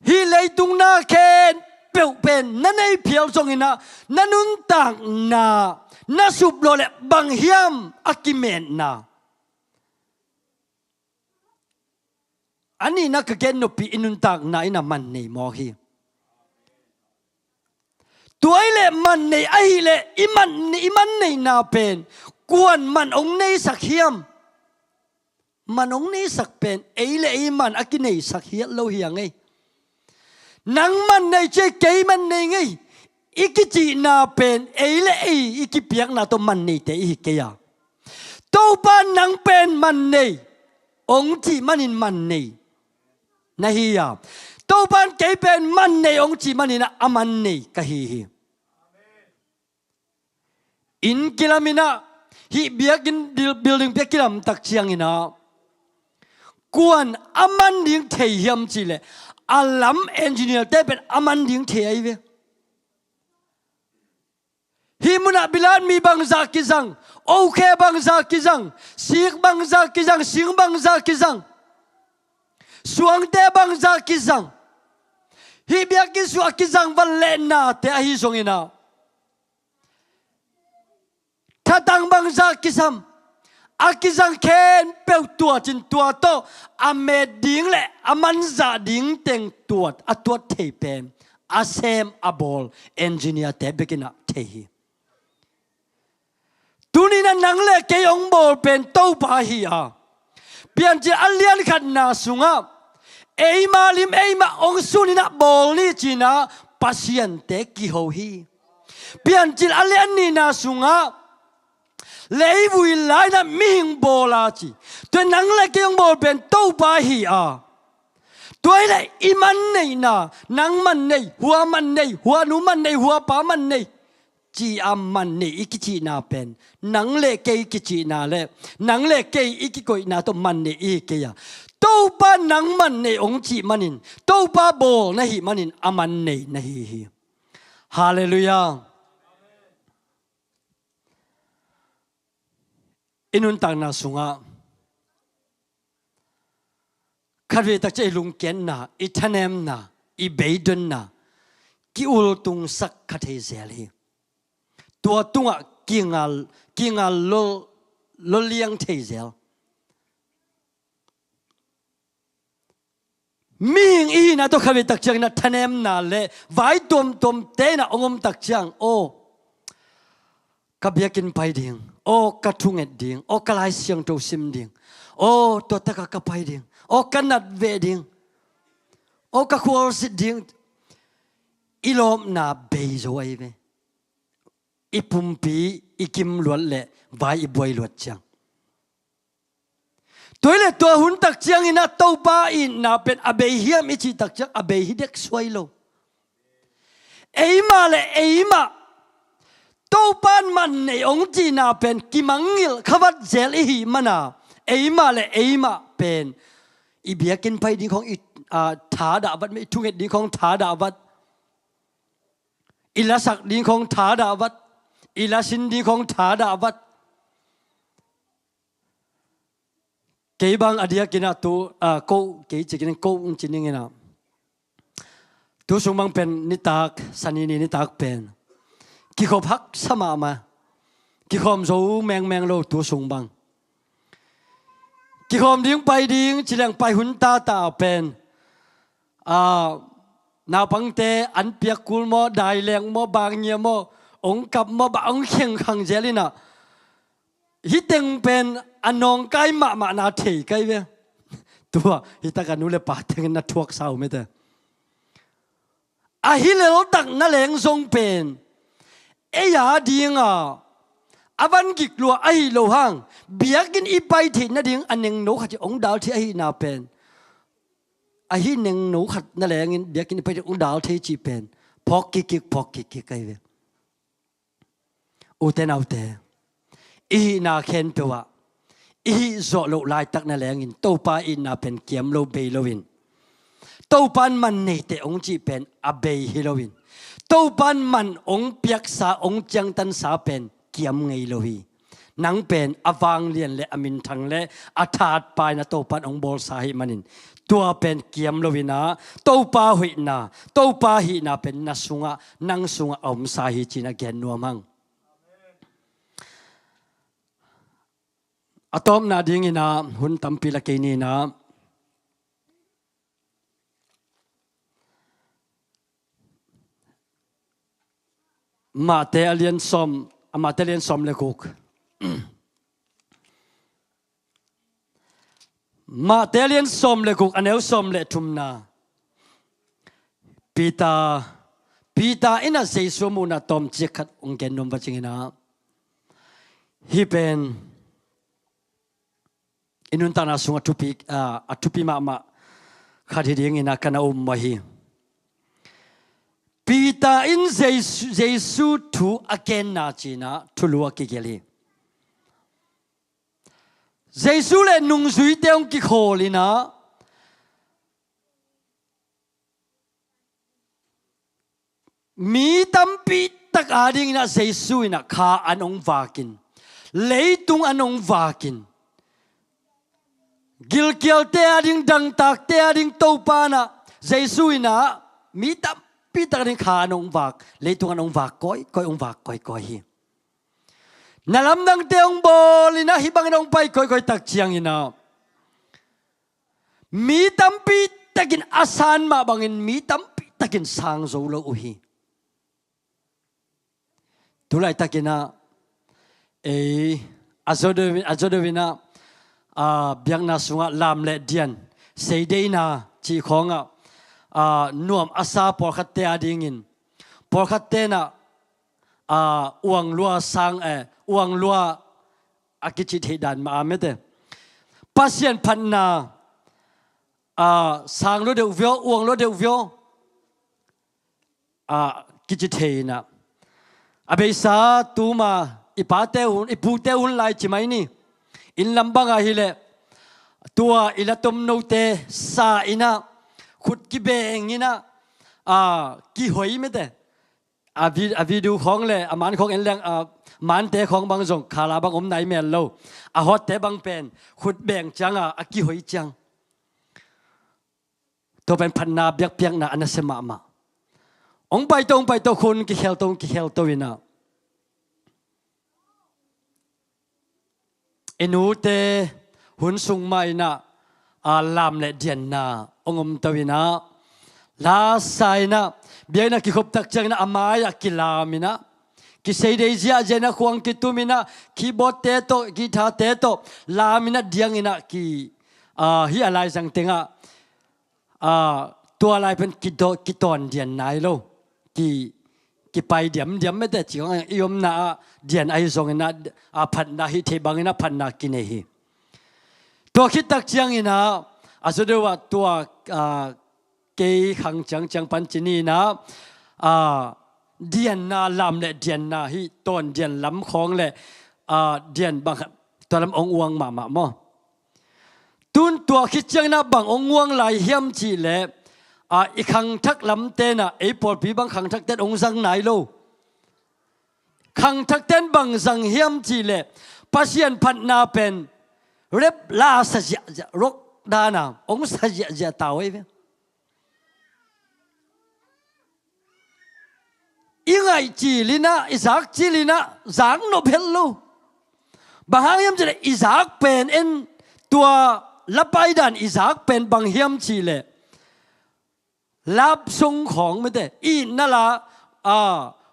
hi leitung na ken peu pen nanei phial jong ina nanun tang na sup lo le bang hiam akimen na ani na ka gen no pi inun tang na ina man nei mo hi tuaile man nei ai le iman nei na pen kuan man ong nei sak hiam man ong nei sak pen eile iman akinei sak hiat lo hiang ei nang man nei che kei man nei ngei ikichi na pen eile ei ikipiak na to man nei te i ke ya to pa nang pen man nei ong chi manin man nei na hi ya to pan kei pen man nei ong chi manina aman nei ka hi in kilamina hi biakin building pe kilam tak chiang ina kuan aman ding thei hiam chi le alam engineer te pen aman ding thei ai ve hi muna bilan mi bang za ki zang okay bang za ki zang sik bang za ki zang sing bang za ki zang suang te bang za ki zang hi bia ki su ki zang van le na te hi zong ina thatang bang za ki sam akizang ken peu tua chin tua to ame ding le aman za ding teng tuat atuat thei pen asem abol engineer te bekina thei tunina nang le ke ong bol pen to pa hi a pian chi alian khat na sunga eima lim eima ong sunina bol ni china pasien te ki ho hi pian chi alian ni na sunga lấy vui lại na miếng bò la chi tôi nắng lại cái ông bò bên tàu ba hi à tôi lại iman này na nắng man này hua nu man này hua pa man này chỉ am man này iki chi na pen nắng lệ cái iki chi na lệ nắng lệ cái iki koi na to man này iki ya tàu ba nắng man này ông chỉ manin tàu ba bò na hi manin aman này na hi hallelujah inun tang na sunga kharve tak chei lung ken na ithanem na I beidun na ki ul tung sak khathe zel hi tua tunga kingal lo liang thei zel ming I na to kharve tak chang na thanem na le vai tom te na ongom tak chang o kabiakin pai ding o kathunget ding o kalai siang to sim ding o to taka kapai ding o kanat ve ding o ka khol sit ding ilom na be zo ai ve ipumpi ikim luat le vai iboi luat chang toile to hun tak chiang ina to pa in na pen abe hiam ichi tak chang abe hidek soilo eima tàu ban man này ông chỉ na pen kimangil khavat zel hi mana eima pen ibiakin pai ding khong thả đạo vật mấy thu nghệ ding khong thả đạo vật ilasak ding khong thả đạo vật ilasin ding khong thả đạo vật cái bang adia kina tu câu cái chỉ kina câu chỉ nên na tu sung bang pen nitak sanini nitak pen ki khop hak sama ma ki khom zo meng lo tu sung bang ki khom ding pai ding chilang pai hun ta pen na pang te an piak kul mo dai leng mo bang nya mo ong kap mo ba ong kheng khang zelina hi teng pen anong kai ma na thei kai ve tua hi ta kan nu le pa teng na thuak sau me te a hi le lo tak na leng zong pen eya dinga avan gik lua ai lo hang biakin ipai thi na ding aneng no khat ong dal thi ai na pen a hi neng no khat na lengin biakin ipai ong dal thi chi pen phok ki kai ve u te nau te I na khen pewa I zo lo lai tak na lengin to pa in na pen kiam lo be lovin to pan man nei te ong chi pen a be hi lovin tàu ban man ong piak sa ong chang tan sa pen kiam ngei lo hi nang pen awang lian le amin thang le athat pai na tàu pan ong bol sa hi manin tua pen kiam lo wina tàu pa hui na tàu pa hi na pen na sunga nang sunga om sa hi china gen nuam hang atom na ding ina hun tampi la ke ni na ma te alien som le kuk ma te alien som le kuk aneu som le thumna pita ina jesu mu na tom chekhat onggen nom wachingina hi pen inun tana sunga tupi ma khadi ding ina kana mahi Pita in Jesu tu again na china tulua kigeli. Jesu le nung zui teong ki kholina. Mi tampi tak ading na Jesus na kha anong vakin leitung anong vakin gilkial te ading dang tak te ading topa na Jesus na mi tam pi tak ading kha anong vak leitung anong vak koi ong vak koi hi nalam dang te ong bolina hibang anong pai koi tak chiang ina mi tam pi takin asan ma bangin mi tam pi takin sang zo lo uhi tulai takina azodovina biang na sunga lam le dian seidena chi khonga nuam asa por khatte adingin por khatte na uang lua sang uang lua akichi thedan ma amete pasien phanna sang lo deu vyo uang lo deu vyo kichi theina abesa tuma ipate hun ipute hun lai chimai ni in lambanga hile tua ilatom note sa ina khut ki beng ina ki hoi mete avidu khong le aman khong en lang man te khong bang jong khala bang om nai mel lo a hot te bang pen khut beng changa a ki hoi chang to pen phanna biak piak na anasema ma ong pai to khun ki khel to ina enu te hun sung mai na lam le dian na ongom to ina la sai na biana ki khop tak chang na amaya kilamina ki sei dei zia jena khuang ki tumina keyboard te to guitar te to lamina diang ina ki hi alai sang tenga tua lai pen ki ton dian nai lo ki pai diam me te chi yom na dian ai zong na phat na hi the bang na phat na ki ne hi to khit tak chiang ina asodewa tua ke khang chang pan chini na dian na lam le dian na hi ton dian lam khong le dian bang to lam ong uang ma mo tun tua khit chiang na bang ong uang lai hiam chi le i khang thak lam te na e por pi bang khang thak ten ong sang nai lo khang thak ten bang sang hiam chi le pasien phat na pen rep la sa ja rok da na ong sa ja taw e ingai chi lina izak chi lina zang no bhello bahang yam je izak pen en tua lapai dan izak pen bang hiam chi le lap sung khong me de i na la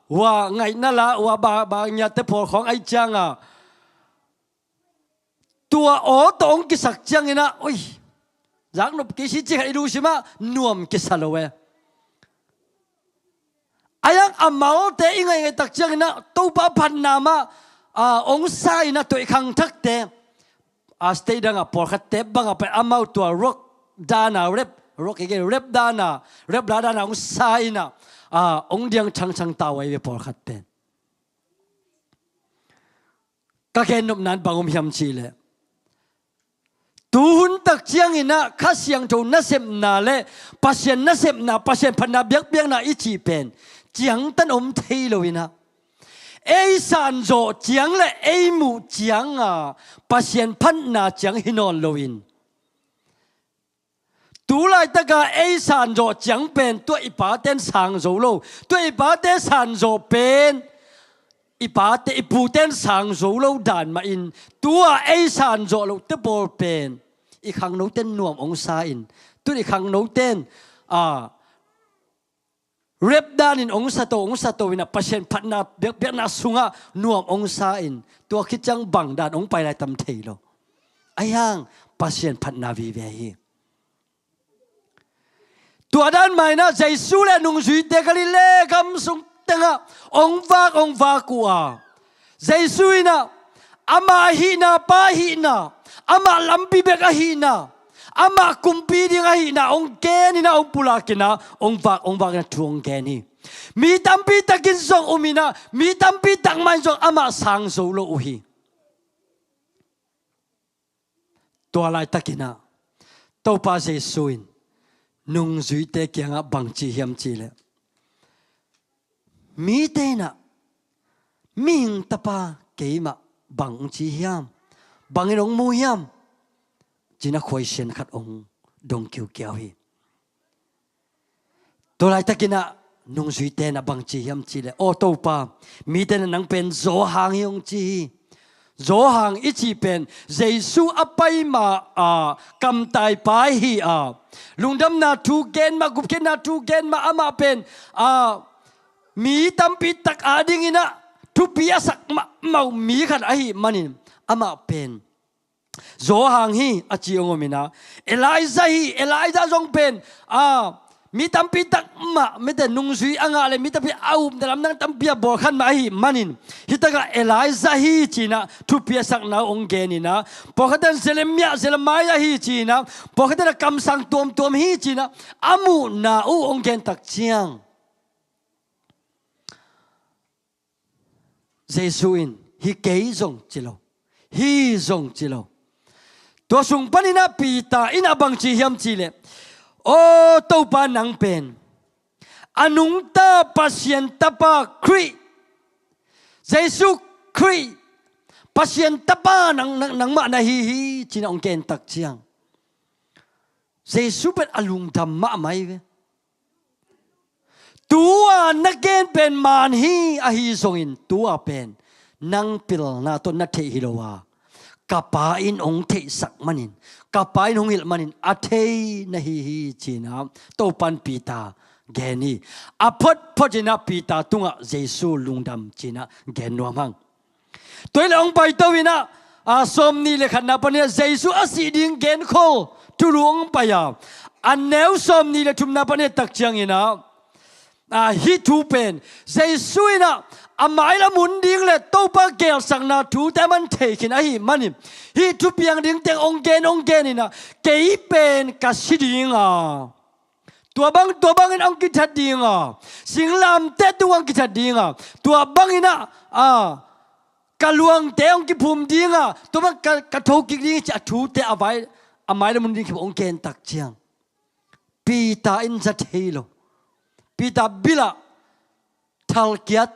wa ngai na la wa ba nya te por khong ai chang tua o tong ki sak chang ina oi zang no ki si chi du sima nuam ki salowe ayang amau te ingai ngai tak chang ina to pa phan nama ong sai na to khang thak te stay danga por khat te banga pa amau tua rock dana rep rock again rep dana ong sai na ong diang chang tawai ve por khat pen ka ken nop nan bangom hiam chi le tu hun tak chiang ina kha siang tho na sem na le pasien na sem na pasien phana biak na ichi pen chiang tan om thei lo ina ei san zo chiang le ei mu chiang pasien phan na chiang hinon lo in tu lai ta ga ei san zo chiang pen tu ipa ten sang zo lo tu ipa te san zo pen ipa te ipu ten sang zo lo dan ma in tua ei san zo lo te bol pen i khang no ten nuam ong sa in tu i khang no ten rep dan in ong sa to ina pasien phat na biak na sunga nuam ong sa in tua khichang bang dan ong pai lai tam thei lo ayang pasien phat na vi ve hi tua dan mai na jaisu le nung zui te kali le kam sung tenga ong va kuwa jaisu ina ama hi na pa hi na ama lampi bek a hi na ama kumpi ding a hi na ong ken ina ong pulakina ong va na tuong ken hi mi tampi takin song umina mi tampi tak man song ama sang so lo uhi tua lai takina to pa jesuin nung zui te kyanga bang chi hiam chi le mi te na mi hing tapa keima bang chi hiam bangin ong mu hiam china khoi sen khat ong dong kiu kiao hi to lai takina nung zui te na bang chi hiam chi le o to pa mi te na nang pen zo hang yong chi zo hang ichi pen jesu apai ma a kam tai pai hi a lungdam na thu gen ma gup ken na thu gen ma ama pen a mi tampi tak ading ina thu pia sak ma mau mi khat a hi manin ama pen zo hang hi achi ongomina Elijah jong pen a mi tampi tak ma mete nung zui anga le mi tapi au dalam nang tampia bol khan ma hi manin hitaga Elijah hi china thu pia sak na ong genina pokatan Jeremiah hi china pokatan kam sang tom hi china amu na u ong gen tak chiang Jesuin hi kei zong chilo hi zong chilo to sung panina pita ina bang chi hiam chile o to pa nang pen anung ta pasien tapa kri Jesu kri pasien tapa nang ma na hi china ong ken tak chiang Jesu pen alung dam ma mai ve tua na ken pen man hi a hi zongin tua pen nang pil na to na the hilowa kapa in ong the sak manin kapa in ong hil manin a the na hi china to pan pita geni a phot jina pita tunga Jesu lungdam china gen no mang toile ong pai to wina a som ni le khan na pan Jesu asi ding gen khol tu luong pa ya an neu som ni le thum na pan tak chiang ina hi thu pen Jesu ina amai la mun ding le to pa gel sang na thu te man thekin a hi manin hi thu piang ding teng ong gen ina kei pen ka siding a tua bang in ong kithat ding a singlam te tuang kithat ding a tua bang ina kaluang te ong ki phum ding a to bang ka tho ki ding cha thu te avai amai la mun ding ki ong gen tak chiang pi ta in za thelo pi ta bila thal kiat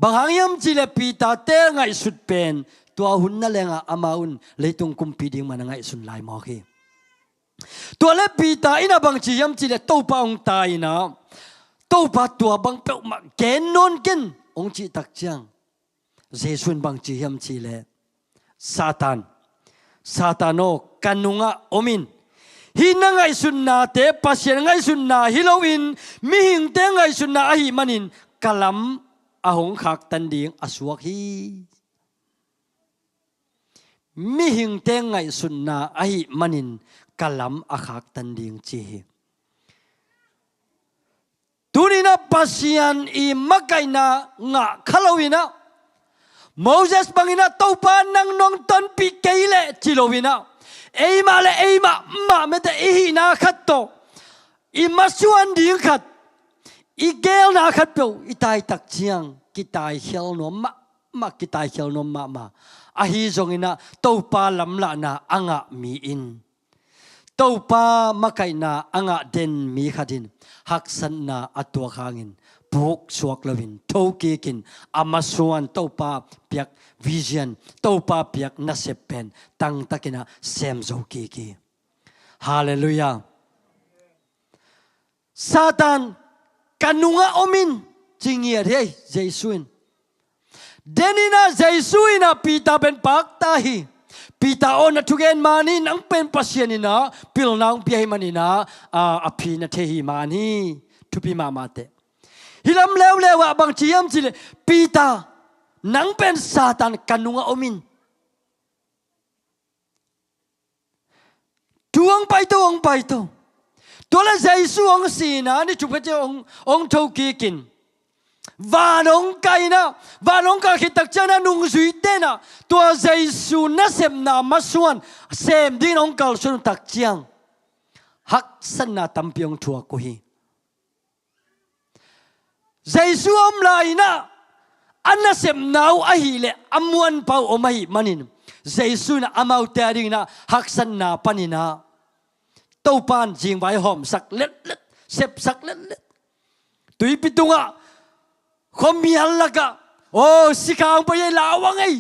banghayam chile pita te ngai sut pen tua hun na lenga amaun leitung kumpi ding man ngai sun lai mo khi tua le pita ina bang chi yam chile to pa ong ta ina to pa tua bang pe ma ken non ken ong chi tak chiang jesun bang chi yam chile satano kanunga omin hina ngai sun na te pasien ngai sun na hilowin mi hing te ngai sun na ahi manin kalam ahong khak tan ding asuak hi mi hing te ngai sun na ahi manin kalam akhak tan ding chi tunina pasian i makaina nga khalowina Moses bangina topa nang nong ton pi keile chilowina eima ma mete ihi na khatto i masuan ding khat igel na khat pe itai tak chiang kitai hel no ma kitai hel no ma a hi zongina topa lamla na anga mi in topa makai na anga den mi khadin haksan na atwa khangin puk suak lovin thoki kin amasuan topa piak vision topa piak nasepen tang takina sem zoki ki hallelujah Satan kanunga omin chingiat hey Jesuin denina Jesuina pita ben pak tahi pita on thugen mani nang pen pasianina pilnang piai manina api na thehi mani thupi mamate hilam lewa bang chiam chile pita nang pen Satan kanunga omin tuang pai to tola Jesu ong sina ni chupache ong thoki kin vanong ka khitak chana nung zui tena to Jesu na sem na masuan sem din ong kal sun tak chiang hak san na tampiong thua ko hi Jesu om laina anna sem nau ahile amuan pau omai manin Jesu na amau taring na hak san na panina tâu pan jing vai hom sak let sep sak let tui pitunga khom mial laka ô si khang pa ye lawang ai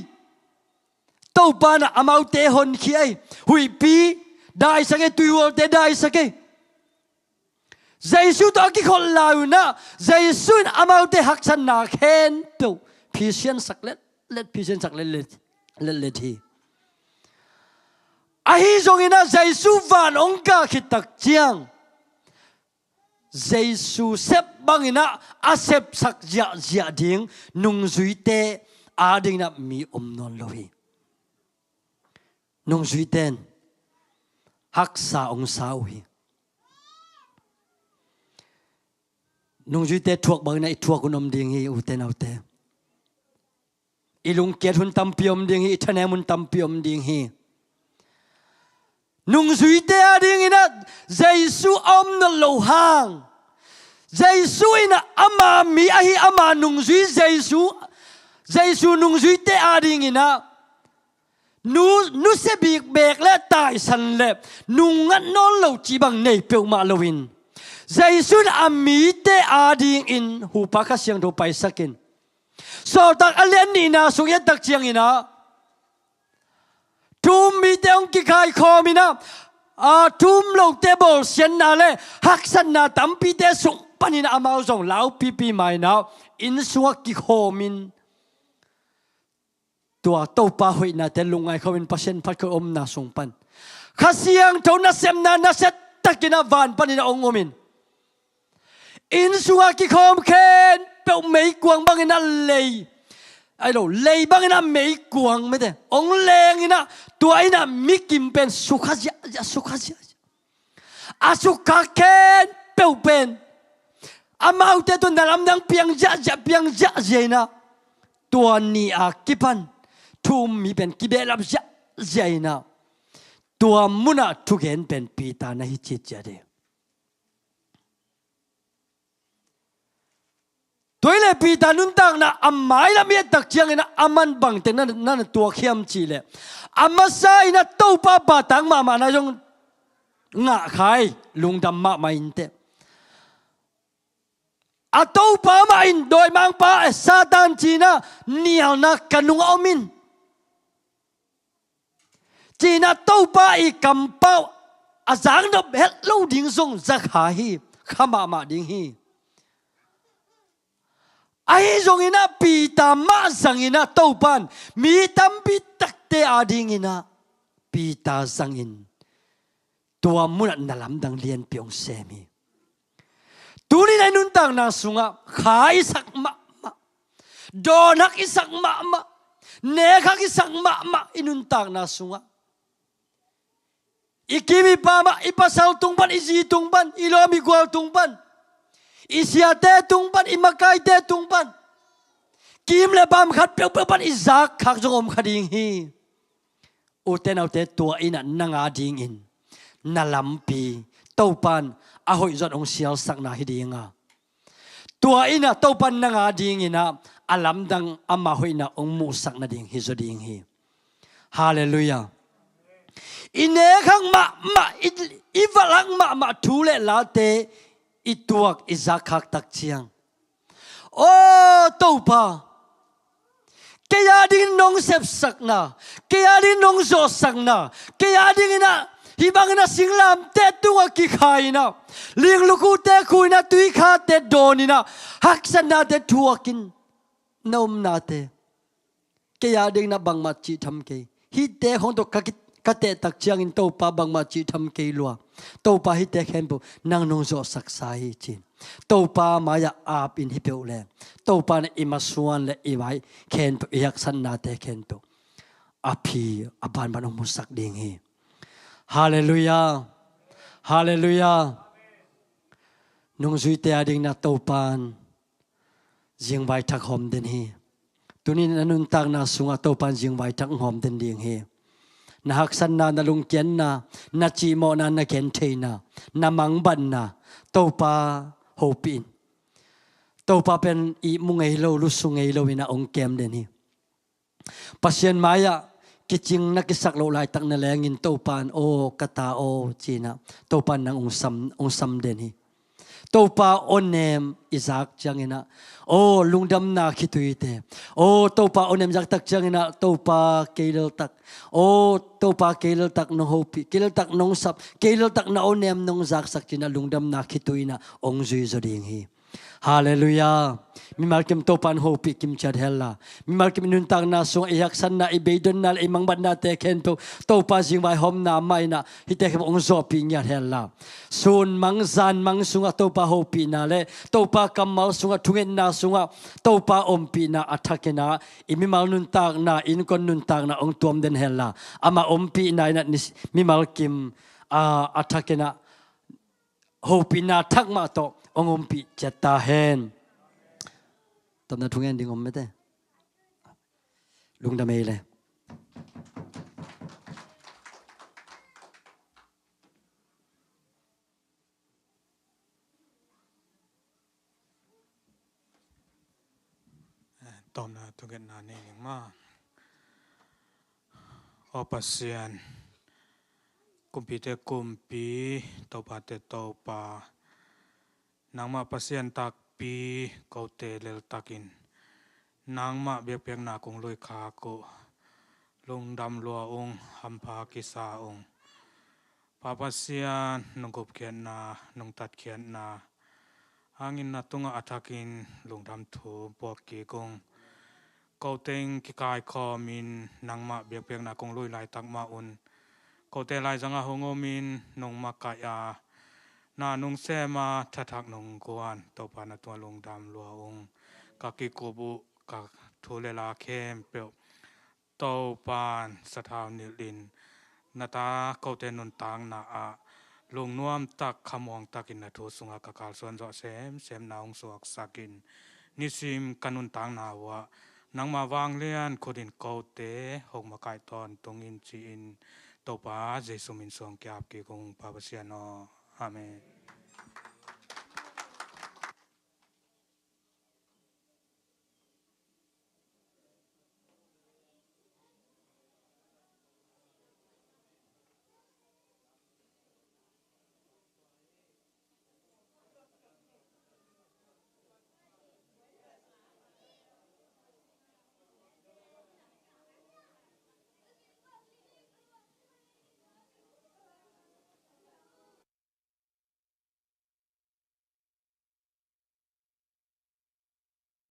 tàu pa na amau te hon khi ai hui pi dai sa ke tuiwol te dai sa ke Giêsu to ki khol lau na Giêsu amau te hak san na khen tu phi sian sak let phi sian sak let hi a hi zong ina Giêsu van ong ka khit tak chiang Giêsu sep bang ina a sep sak ja ding nung zui te a ding na mi non lo hi nung zui ten hak sa ong sa hi nung zui te thuốc bang na i thuốc kun ding hi u te nau te ilung ket hun tam piom ding hi thane mun tam piom ding hi nung zui te a ding ina Giêsu no lo hang Giêsu ina ama mi a hi ama nung zui Giêsu nung zui te a ding ina nu se bik bek le tai san le nung ngat non lo chi bang nei pe ma lowin Giêsu ami te a ding in hu pa kha siang do pai sakin so tak alian ni na su yat tak chiang ina tum mi te ong ki khai kho mi na a tum lo te bol sian na le hak san na tam pi te sung panin amao zong lau pi mai na in suak ki kho min tua tàu pa hui na te lungai khawin pasien phat ko na sung pan khasiang to na sem na set takina van panin ong omin in suak ki khom khen pe mei kuang bang ina lei ai lo lei bang ina mei kuang me te ong leng ina tua ina mikim pen sukhaja asuka khen pe pen amau te to nalam dang piang ja jena tua ni a kipan thum mi pen kibelap jaina tua muna thugen pen pita na hi chi jade toile pita nun tang na amai la mi tak chiang ina aman bang te na tua khiam chi le amasa ina to pa ba tang ma na jong nga khai lungdam ma in te atau pa ma in doi mang pa satan china nial na kanung omin china tau pa i kampau azang do het lo ding song zakha hi khama ma ding hi ai zong ina pi ta ma sang ina tau pan mi tam pi tak te ading ina pi ta sang in tua mun na lam dang lian piong semi tuni na nun tang na sunga khai sak ma donak isak ma ne khak isak ma inun tang na sunga ikimi pa ma ipasal tungpan isi tungpan ilomi gwal tungpan isya te tungpan imakai te tungpan kim le bam khat pe pan izak khak jong khading hi uten autte tua ina nanga ding in nalampi topan ahoi zot ong sial sak na hidinga tua ina topan nanga ding ina alam dang ama hoina ong mu sak na ding hi zo ding hi hallelujah ine khang ma ivalang ma thule late ituak izakak tak chiang o topa kaya ding nong sep sak na kaya ding nong zo sak na kaya ding ina hibang na singlam te tunga ki khaina ling luku te kuina tui kha te donina haksan na te thuakin nom na te kaya ding na bang ma chi tham ke hi te hong to ka te tak chiang in to pa bang ma chi tham ke lua to pa hi te khen bu nang nong zo sak sa hi chin to pa ma ya ap in hi pe le to pa na imasuan le iwai khen pu yak san na te khen to api aban ban ong musak ding hi hallelujah hallelujah nung zui te ading na to pan jing bai thak hom den hi tunin anun tak na sunga to pan jing bai thak hom den ding hi na hak san na na lung ken na chi mo na ken thei na mang ban na to pa hopin to pa pen i mungei lo lu sungei lo ina ong kem den hi pasien maya kiching na kisak lo lai tak na lengin to pan o kata o china to pan nang ong sam den hi tàu pa onem Isaac changina o lungdam na khituite o tàu pa onem jak tak changina tàu pa keil tak o tàu pa keil tak no hopi keil tak nong sap keil tak na onem nong jak sak china lungdam na khituina ong zui zo ding hi Hallelujah. Mi malkim topan hopi kim chad hella. Mi malkim nuntang na sung iyak san na ibeidon na imang bad na te ken topa jing vai hom na mai na hite kem ong zopi nyat hella. Sun mang zan mang sunga topa hopi na le topa kamal sunga tungen na sunga topa ompi na atakena imi mal nuntang na in kon nuntang na ong tuam den hella. Ama ompi na ina mi malkim atakena hopi na takma to ông ompi chetta hen tâm na thungen ding om mete lung da mele tom na thungen na ne ning ma opasian kumpi te kumpi topa te topa nangma pasien tak pi kau te lel takin nangma biak biak na kong loi kha ko lung dam lua ong hampa kisa ong papasian nong kop kian na nong tat kian na angin na tunga atakin lung dam thu bok ki kong kau teng ki kai kho min nangma biak biak na kong loi lai tak ma un kau te lai zanga hongomin nong makaya na nung sema tatak nung kuan topa na tua lung dam lua ong kaki kubu kak thule la kem pe topan sathaw nilin nata kaute nun tang na a lung nuam tak khamong takin na thu sunga kakal suan zo sem naung suak sakin nisim kanun tang na wa nangma wang lian khodin kaute hokma kai ton tungin chi in topa jesu min song kyap ki kong papasiano amen